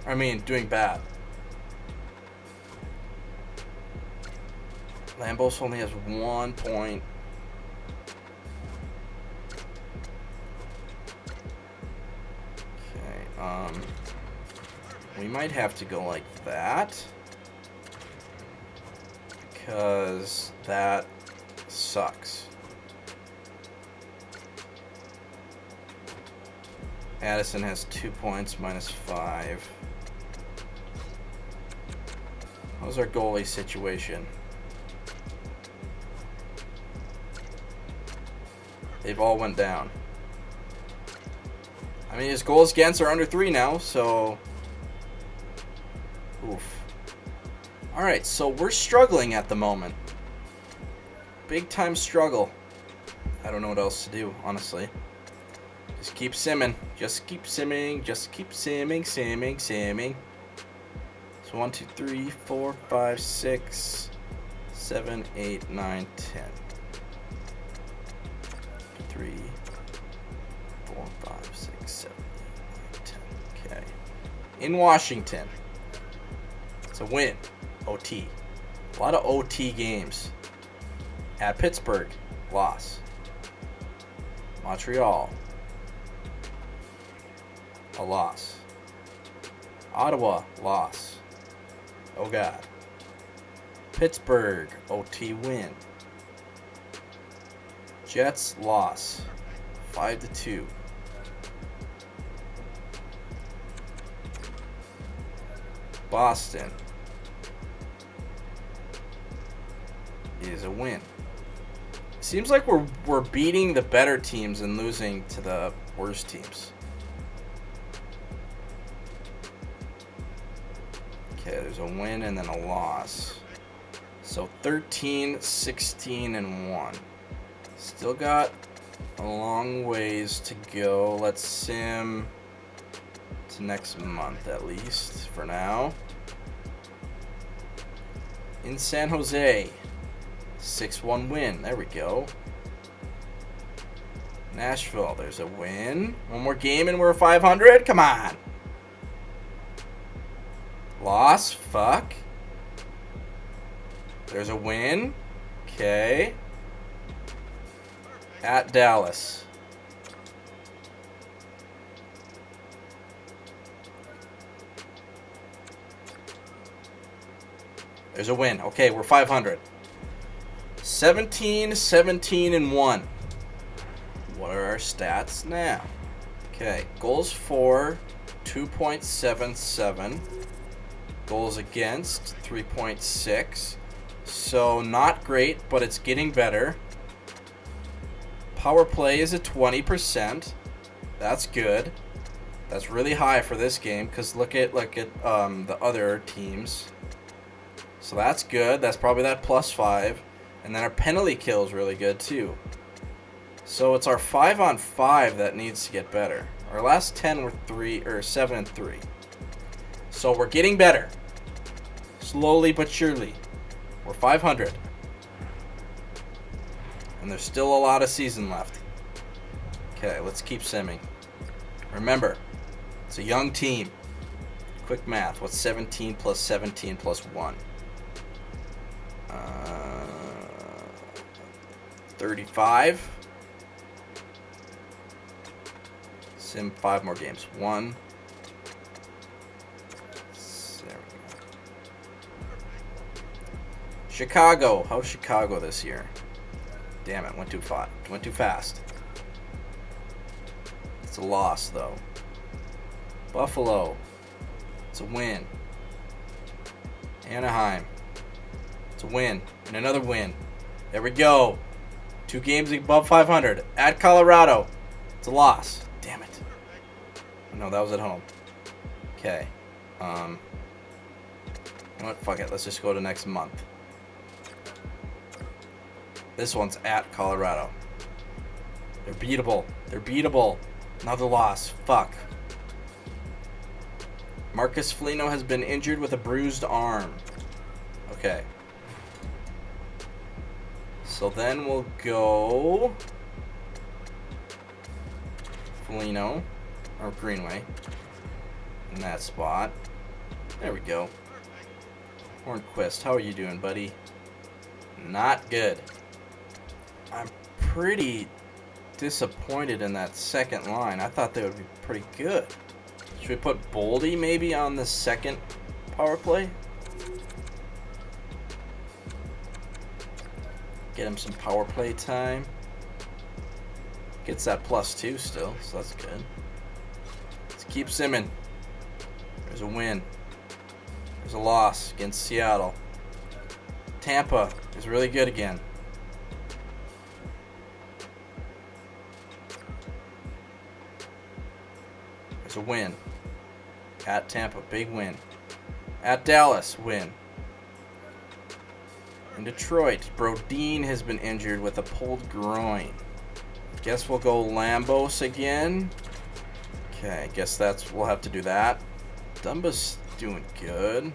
I mean, doing bad. Lambos only has 1 point. Okay, we might have to go like that. Because that sucks. Addison has 2 points, -5. How's our goalie situation? They've all went down. I mean, his goals against are under 3 now, so... Oof. Alright, so we're struggling at the moment. Big time struggle. I don't know what else to do, honestly. Just keep simming. Just keep simming. Just keep simming, simming. So 1, 2, 3, 4, 5, 6, 7, 8, 9, 10. 3, 4, 5, 6, 7, 8, 9, 10. Okay. In Washington. It's a win. OT. A lot of OT games. At Pittsburgh. Loss. Montreal. A loss. Ottawa. Loss. Oh God. Pittsburgh. OT win. Jets loss. 5-2. Boston is a win. Seems like we're beating the better teams and losing to the worst teams. Okay, there's a win and then a loss. So 13, 16, and 1. Still got a long ways to go. Let's sim to next month at least for now. In San Jose, 6-1 win. There we go. Nashville, there's a win. One more game and we're 500. Come on. Loss. Fuck. There's a win. Okay. At Dallas. There's a win. Okay, we're 500. 17, 17, and 1. What are our stats now? Okay, goals for 2.77. Goals against 3.6. So not great, but it's getting better. Power play is at 20%. That's good. That's really high for this game because look at the other teams. So that's good. That's probably that +5. And then our penalty kill is really good too. So it's our 5-on-5 that needs to get better. Our last 10 were 7 and 3. So we're getting better. Slowly but surely. We're 500. And there's still a lot of season left. Okay, let's keep simming. Remember, it's a young team. Quick math. What's 17 plus 17 plus 1? 35. Sim 5 more games. 1. There we go. Chicago. How's Chicago this year? Damn it, went too fast. It's a loss though. Buffalo. It's a win. Anaheim. It's a win. And another win. There we go. 2 games above 500. At Colorado. It's a loss. Damn it. No, that was at home. Okay. You know what? Fuck it. Let's just go to next month. This one's at Colorado. They're beatable. They're beatable. Another loss. Fuck. Marcus Foligno has been injured with a bruised arm. Okay. So then we'll go Foligno or Greenway in that spot. There we go. Hornquist, how are you doing, buddy? Not good. I'm pretty disappointed in that second line. I thought they would be pretty good. Should we put Boldy maybe on the second power play? Get him some power play time. Gets that +2 still, so that's good. Let's keep simming. There's a win. There's a loss against Seattle. Tampa is really good again. There's a win. At Tampa, big win. At Dallas, win. In Detroit, Brodin has been injured with a pulled groin. Guess we'll go Lambos again. Okay, guess we'll have to do that. Dumba's doing good.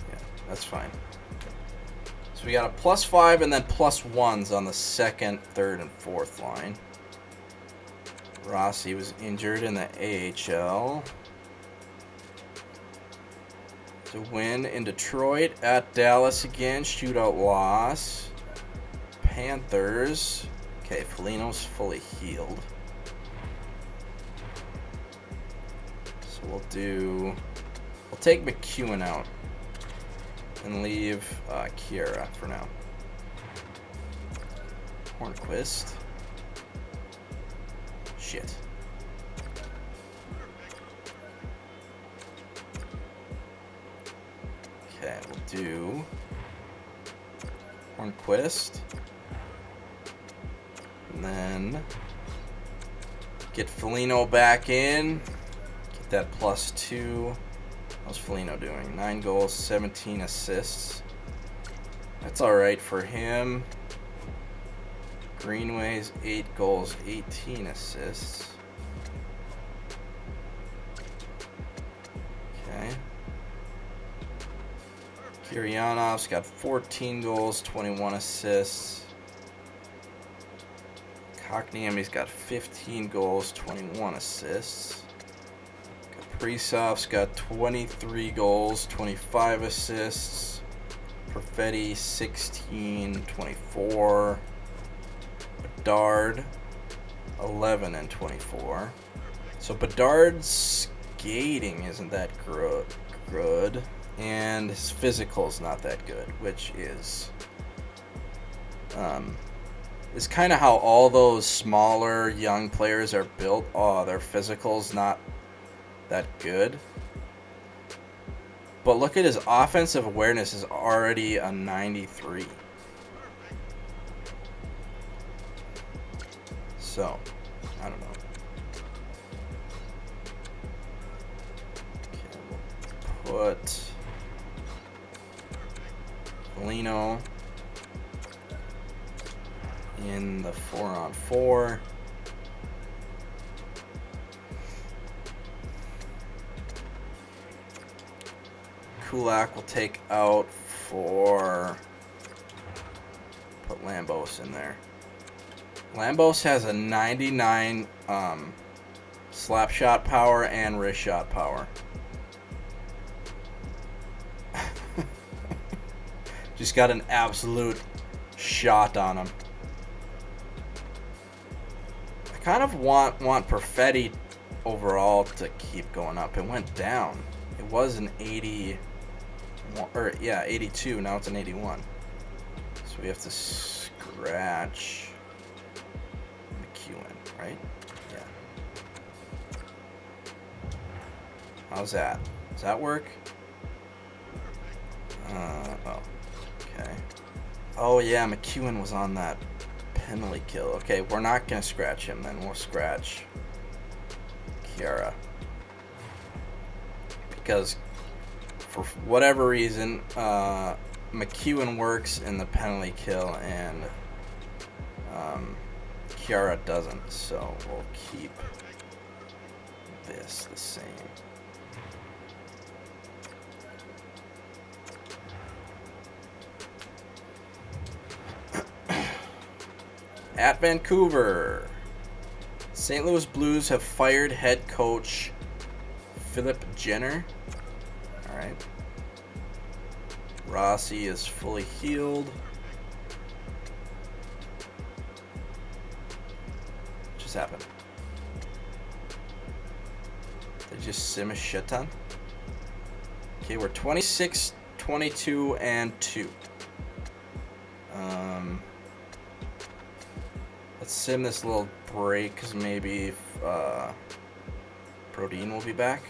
Yeah, that's fine. So we got a +5 and then +1s on the second, third, and fourth line. Rossi was injured in the AHL. It's a win in Detroit. At Dallas again. Shootout loss. Panthers. Okay, Foligno's fully healed. So we'll take McEwen out. And leave Kiera for now. Hornquist. Shit. Okay, we'll do Hornquist. And then get Foligno back in. Get that +2. How's Foligno doing? 9 goals, 17 assists. That's alright for him. Greenway's 8 goals, 18 assists. Okay. Kiryanov's got 14 goals, 21 assists. Kotkaniemi's got 15 goals, 21 assists. Kaprizov's got 23 goals, 25 assists. Perfetti 16, 24. Bedard 11 and 24. So Bedard's skating isn't that good, and his physical's not that good, which is kind of how all those smaller young players are built. Oh, their physical's not that good. But look at his offensive awareness is already a 93. So, I don't know. Okay, we'll put Lino in the 4-on-4. Kulak will take out for... Put Lambos in there. Lambos has a 99 slap shot power and wrist shot power. Just got an absolute shot on him. I kind of want Perfetti overall to keep going up. It went down. It was an 80, or yeah, 82. Now it's an 81. So we have to scratch McEwen, right? Yeah. How's that? Does that work? Oh, okay. Oh yeah, McEwen was on that penalty kill. Okay, we're not gonna scratch him then. We'll scratch Kiara. Because for whatever reason, McEwen works in the penalty kill and Kiara doesn't, so we'll keep this the same. At Vancouver, St. Louis Blues have fired head coach Philip Jenner. All right. Rossi is fully healed. What just happened? They just sim a shit ton. Okay, we're 26, 22, and 2. Let's sim this little break because maybe Brodin will be back.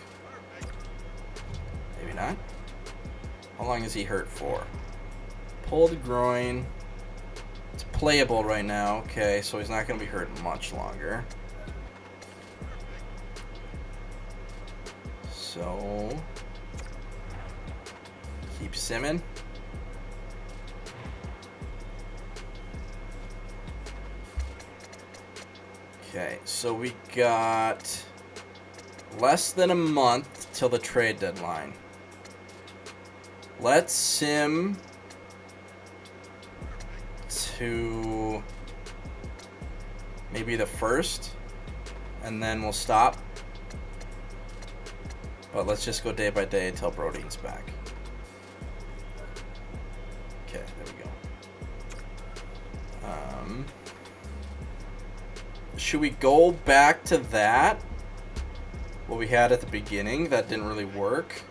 Maybe not. How long is he hurt for? Pulled groin. It's playable right now. Okay, so he's not going to be hurt much longer. So, keep simming. Okay, so we got less than a month till the trade deadline. Let's sim to maybe the 1st, and then we'll stop. But let's just go day by day until Brodin's back. Okay, there we go. Should we go back to that? What we had at the beginning that didn't really work.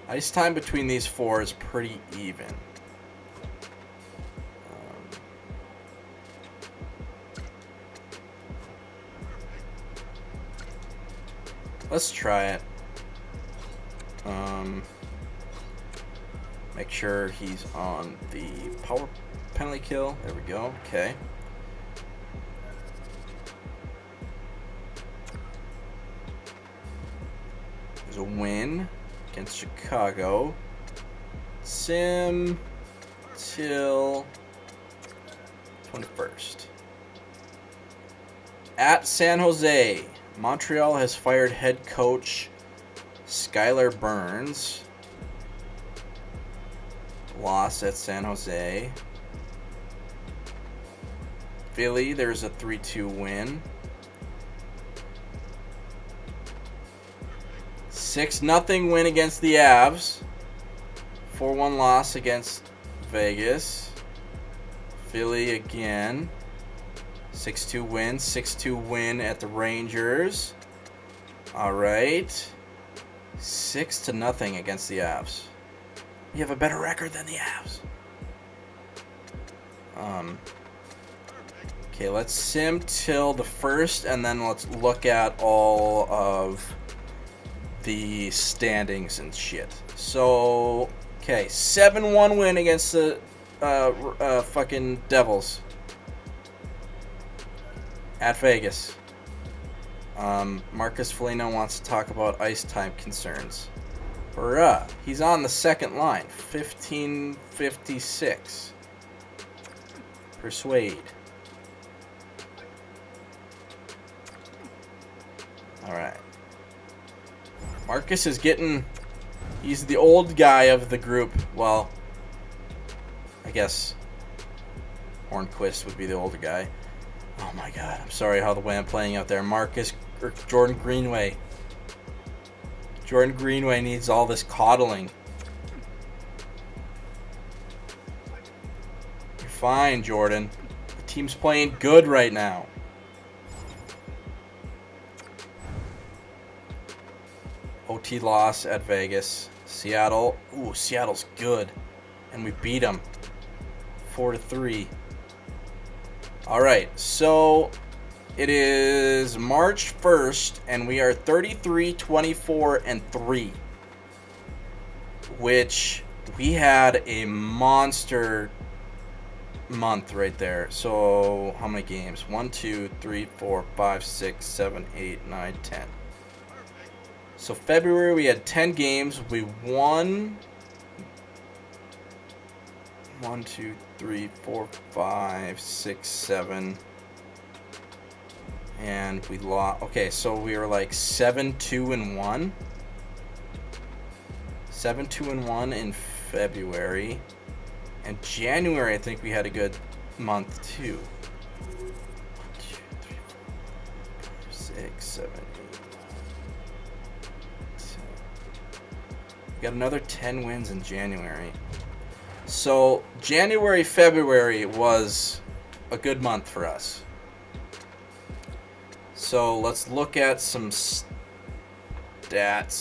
Ice time between these 4 is pretty even. Let's try it. Make sure he's on the power penalty kill. There we go. Okay. There's a win against Chicago. Sim till 21st. At San Jose, Montreal has fired head coach Skylar Burns. Loss at San Jose. Philly, there's a 3-2 win. 6-0 win against the Avs. 4-1 loss against Vegas. Philly again. 6-2 win. 6-2 win at the Rangers. All right. 6-0 against the Avs. You have a better record than the Avs. Okay, let's sim till the 1st, and then let's look at all of the standings and shit. So, okay, 7-1 win against the fucking Devils. At Vegas. Marcus Foligno wants to talk about ice time concerns. Bruh, he's on the second line. 1556. Persuade. Alright. Marcus is getting... He's the old guy of the group. Well, I guess Hornquist would be the older guy. Oh my god, I'm sorry how the way I'm playing out there. Jordan Greenway. Jordan Greenway needs all this coddling. You're fine, Jordan. The team's playing good right now. OT loss at Vegas. Seattle. Ooh, Seattle's good. And we beat them. 4-3. Alright, so it is March 1st, and we are 33, 24, and 3. Which we had a monster month right there. So how many games? 1, 2, 3, 4, 5, 6, 7, 8, 9, 10. So February we had 10 games. We won 1, 2, 3, 4, 5, 6, 7. And we lost. Okay, so we were like 7-2-1. 7-2-1 in February. And January, I think we had a good month too. 1, 2, 3, 4, 5, 6, 7, 8, 9, 10. We got another 10 wins in January. So January, February was a good month for us. So let's look at some stats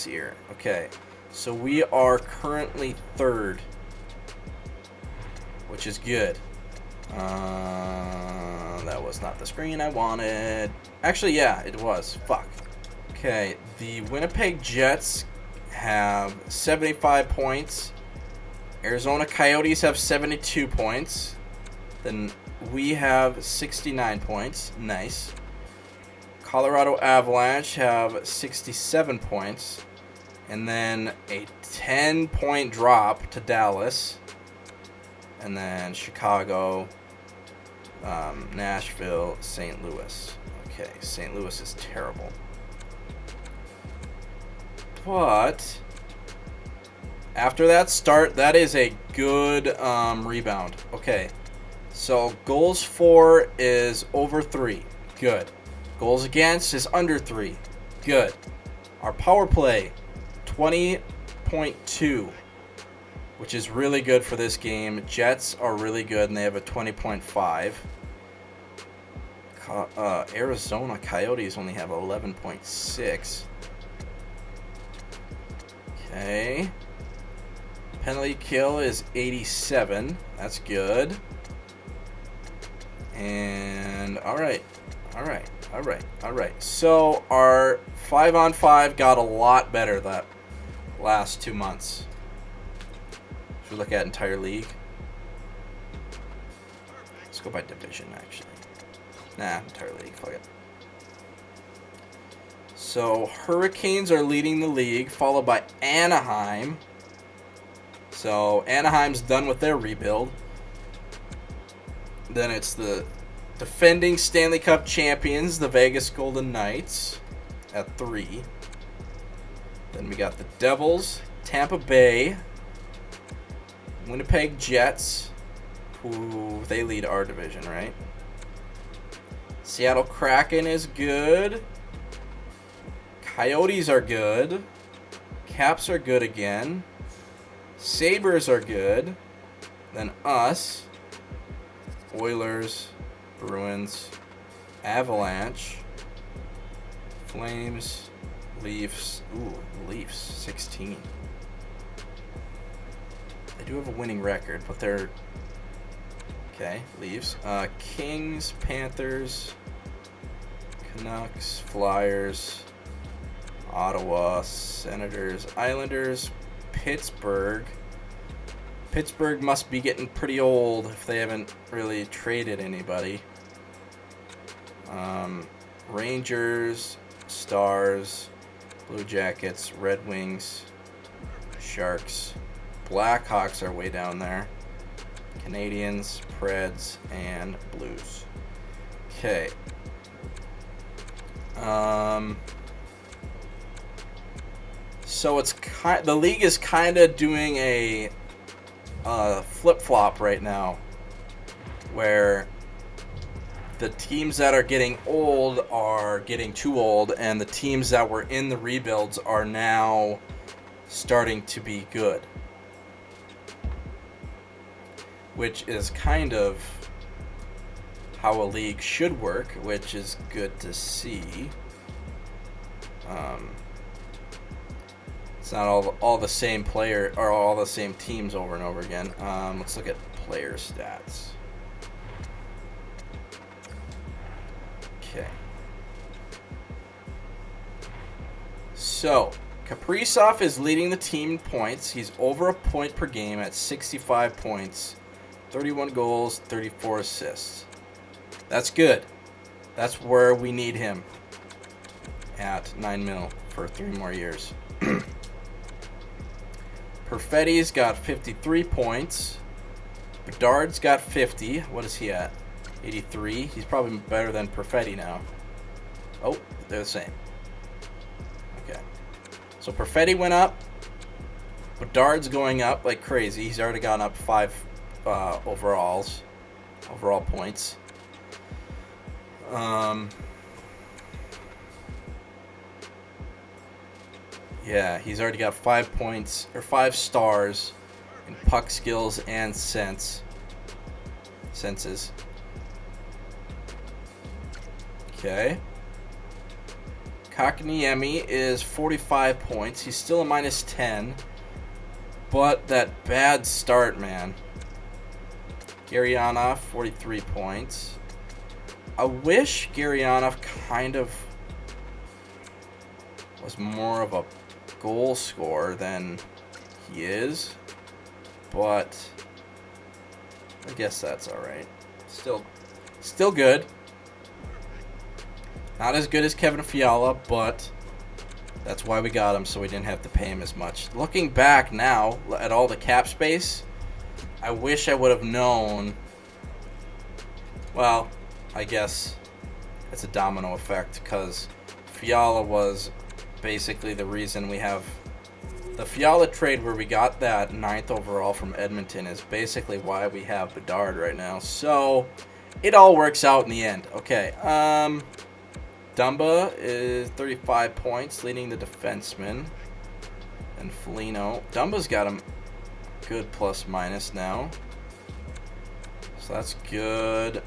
here. Okay, so we are currently third, which is good. That was not the screen I wanted. Actually, yeah, it was. Fuck. Okay, the Winnipeg Jets have 75 points. Arizona Coyotes have 72 points. Then we have 69 points. Nice. Colorado Avalanche have 67 points. And then a 10-point drop to Dallas. And then Chicago, Nashville, St. Louis. Okay, St. Louis is terrible. But after that start, that is a good rebound. Okay, so goals for is over 3. Good. Goals against is under 3. Good. Our power play, 20.2, which is really good for this game. Jets are really good, and they have a 20.5. Arizona Coyotes only have 11.6. Okay. Penalty kill is 87. That's good. And all right. So our 5-on-5 got a lot better that last 2 months. Should we look at entire league? Let's go by division, actually. Nah, entire league. Fuck it. So Hurricanes are leading the league, followed by Anaheim. So Anaheim's done with their rebuild. Then it's the defending Stanley Cup champions, the Vegas Golden Knights, at 3. Then we got the Devils, Tampa Bay, Winnipeg Jets, who they lead our division, right? Seattle Kraken is good. Coyotes are good. Caps are good again. Sabres are good. Then us. Oilers, Bruins, Avalanche, Flames, Leafs. Ooh, Leafs, 16. They do have a winning record, but they're... Okay, Leafs. Kings, Panthers, Canucks, Flyers, Ottawa, Senators, Islanders, Pittsburgh. Pittsburgh must be getting pretty old if they haven't really traded anybody. Rangers, Stars, Blue Jackets, Red Wings, Sharks, Blackhawks are way down there. Canadians, Preds, and Blues. Okay. So it's the league is kind of doing a flip-flop right now, where the teams that are getting old are getting too old, and the teams that were in the rebuilds are now starting to be good, which is kind of how a league should work, which is good to see. It's not all the same player or all the same teams over and over again. Let's look at player stats. Okay. So, Kaprizov is leading the team in points. He's over a point per game at 65 points, 31 goals, 34 assists. That's good. That's where we need him at $9 million for 3 more years. Perfetti's got 53 points. Bedard's got 50. What is he at? 83. He's probably better than Perfetti now. Oh, they're the same. Okay. So Perfetti went up. Bedard's going up like crazy. He's already gone up 5 overall points. Yeah, he's already got 5 points or 5 stars in puck skills and senses. Okay. Kakaniemi is 45 points. He's still a minus 10. But that bad start, man. Garyanov, 43 points. I wish Garyanov kind of was more of a goal scorer than he is, but I guess that's all right. Still good. Not as good as Kevin Fiala, but that's why we got him, so we didn't have to pay him as much. Looking back now at all the cap space, I wish I would have known. Well, I guess it's a domino effect, because Fiala was basically the reason we have the Fiala trade, where we got that 9th overall from Edmonton, is basically why we have Bedard right now. So it all works out in the end. Okay. Dumba is 35 points, leading the defenseman. And Foligno. Dumba's got him good plus minus now. So that's good.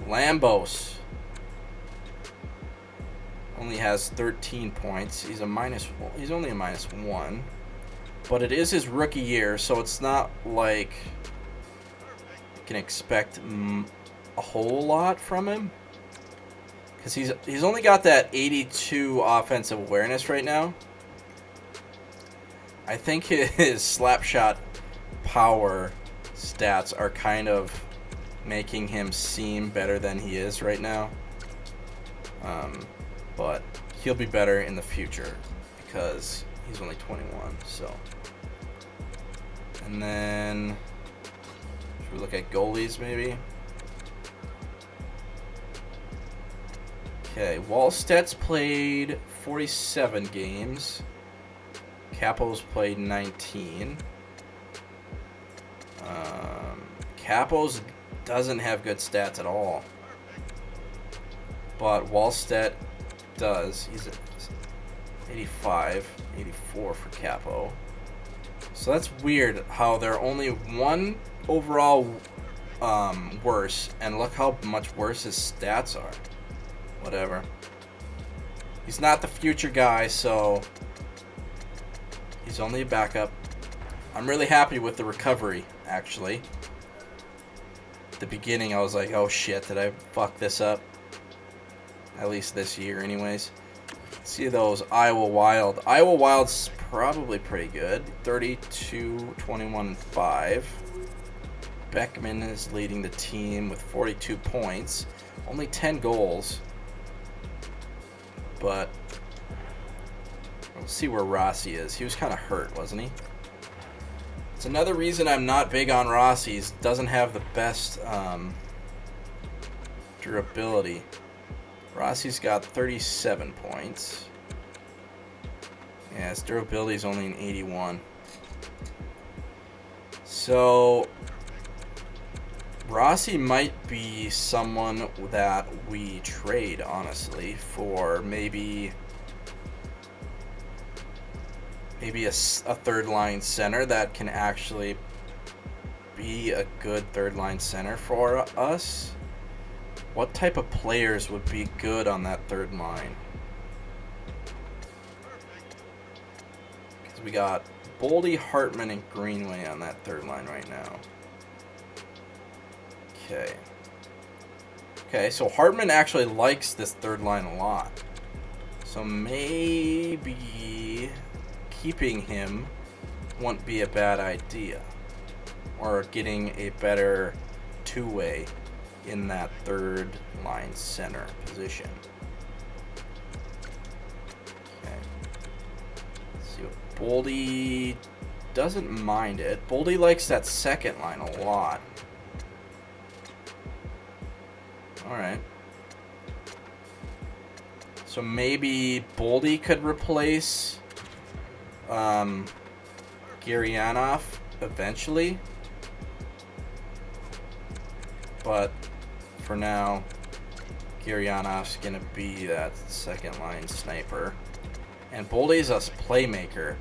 Lambos only has 13 points. He's only a minus 1. But it is his rookie year, so it's not like you can expect a whole lot from him. Because he's only got that 82 offensive awareness right now. I think his slapshot power stats are kind of making him seem better than he is right now. But he'll be better in the future because he's only 21. So, and then should we look at goalies maybe? Okay, Wallstedt's played 47 games. Capo's played 19. Capo's doesn't have good stats at all, but Wallstedt does. He's at 85, 84 for Capo. So that's weird how they're only 1 overall worse, and look how much worse his stats are. Whatever. He's not the future guy, so he's only a backup. I'm really happy with the recovery, actually. At the beginning, I was like, oh shit, did I fuck this up? At least this year, anyways. Let's see those Iowa Wild. Iowa Wild's probably pretty good. 32, 21, 5. Beckman is leading the team with 42 points. Only 10 goals. But we'll see where Rossi is. He was kind of hurt, wasn't he? It's another reason I'm not big on Rossi's. Doesn't have the best durability. Rossi's got 37 points. Yeah, his durability is only an 81. So Rossi might be someone that we trade, honestly, for maybe a third line center that can actually be a good third line center for us. What type of players would be good on that third line? Because we got Boldy, Hartman, and Greenway on that third line right now. Okay, so Hartman actually likes this third line a lot. So maybe keeping him won't be a bad idea. Or getting a better two-way in that third line center position. Okay. Let's see what Boldy doesn't mind it. Boldy likes that second line a lot. Alright. So maybe Boldy could replace Gurianov eventually. But for now, Gurianov's going to be that second line sniper. And Boldy's a playmaker.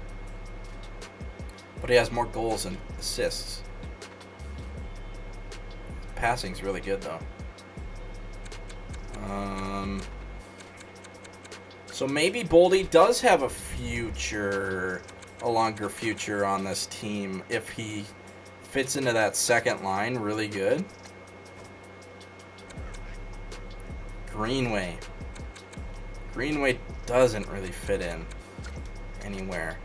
But he has more goals and assists. Passing's really good though. So maybe Boldy does have a longer future on this team if he fits into that second line really good. Greenway doesn't really fit in anywhere.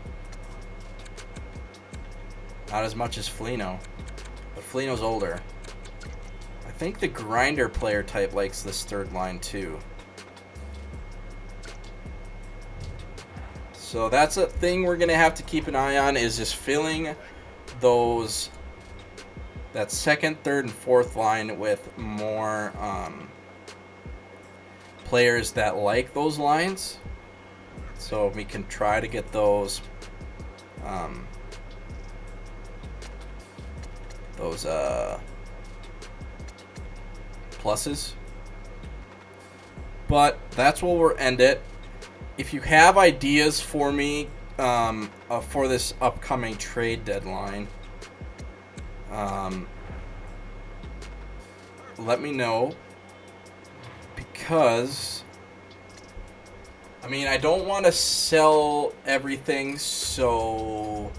Not as much as Foligno, but Foligno's older. I think the grinder player type likes this third line too. So that's a thing we're gonna have to keep an eye on, is just filling that second, third, and fourth line with more players that like those lines. So we can try to get those pluses. But that's where we'll end it. If you have ideas for me for this upcoming trade deadline, let me know. Because, I mean, I don't want to sell everything, so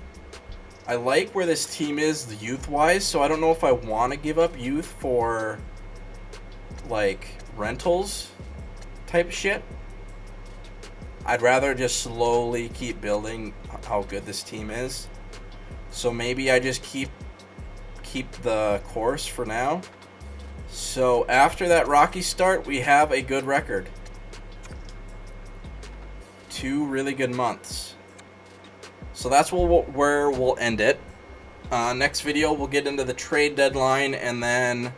I like where this team is youth-wise, so I don't know if I want to give up youth for, like, rentals type shit. I'd rather just slowly keep building how good this team is. So maybe I just keep the course for now. So after that rocky start, we have a good record. 2 really good months. So that's where we'll end it. Next video, we'll get into the trade deadline and then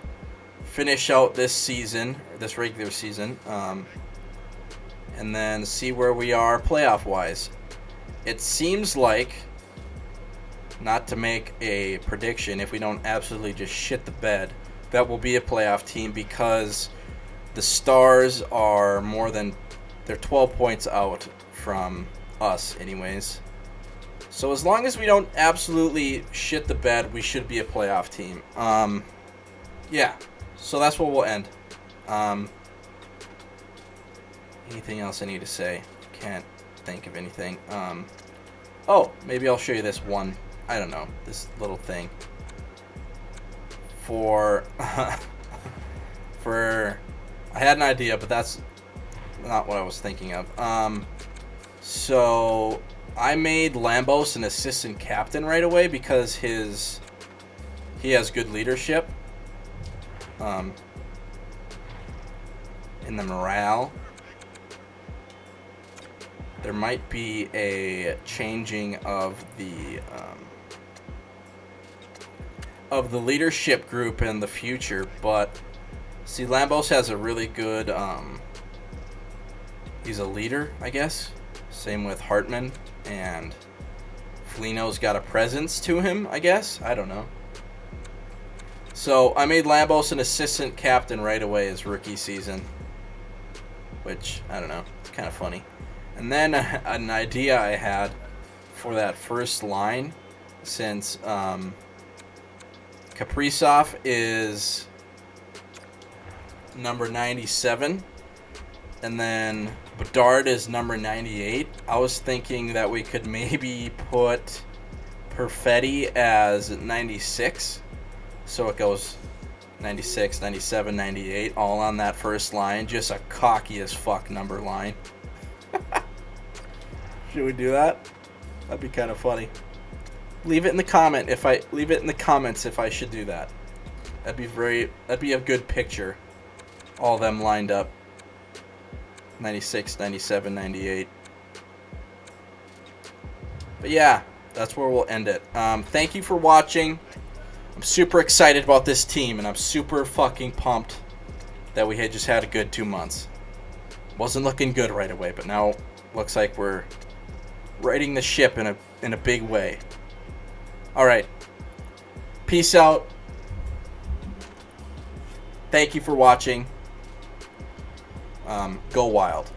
finish out this season, or this regular season, and then see where we are playoff-wise. It seems like, not to make a prediction, if we don't absolutely just shit the bed, that will be a playoff team, because the Stars are they're 12 points out from us anyways. So as long as we don't absolutely shit the bed, we should be a playoff team. Yeah, so that's where we'll end. Anything else I need to say? Can't think of anything. Oh, maybe I'll show you this one. I don't know, this little thing. I had an idea, but that's not what I was thinking of. So I made Lambos an assistant captain right away because he he has good leadership. In the morale. There might be a changing of the leadership group in the future, but see, Lambos has a really good he's a leader, I guess. Same with Hartman, and Foligno's got a presence to him, I guess. I don't know. So I made Lambos an assistant captain right away his rookie season, which, I don't know, it's kind of funny. And then an idea I had for that first line, since Kaprizov is number 97, and then Bedard is number 98, I was thinking that we could maybe put Perfetti as 96, so it goes 96, 97, 98, all on that first line. Just a cocky as fuck number line. Should we do that? That'd be kind of funny. Leave it in the comments if I should do that. That'd be a good picture. All of them lined up. 96, 97, 98. But yeah, that's where we'll end it. Thank you for watching. I'm super excited about this team, and I'm super fucking pumped that we had just had a good 2 months. Wasn't looking good right away, but now looks like we're righting the ship in a big way. All right. Peace out. Thank you for watching. Go Wild.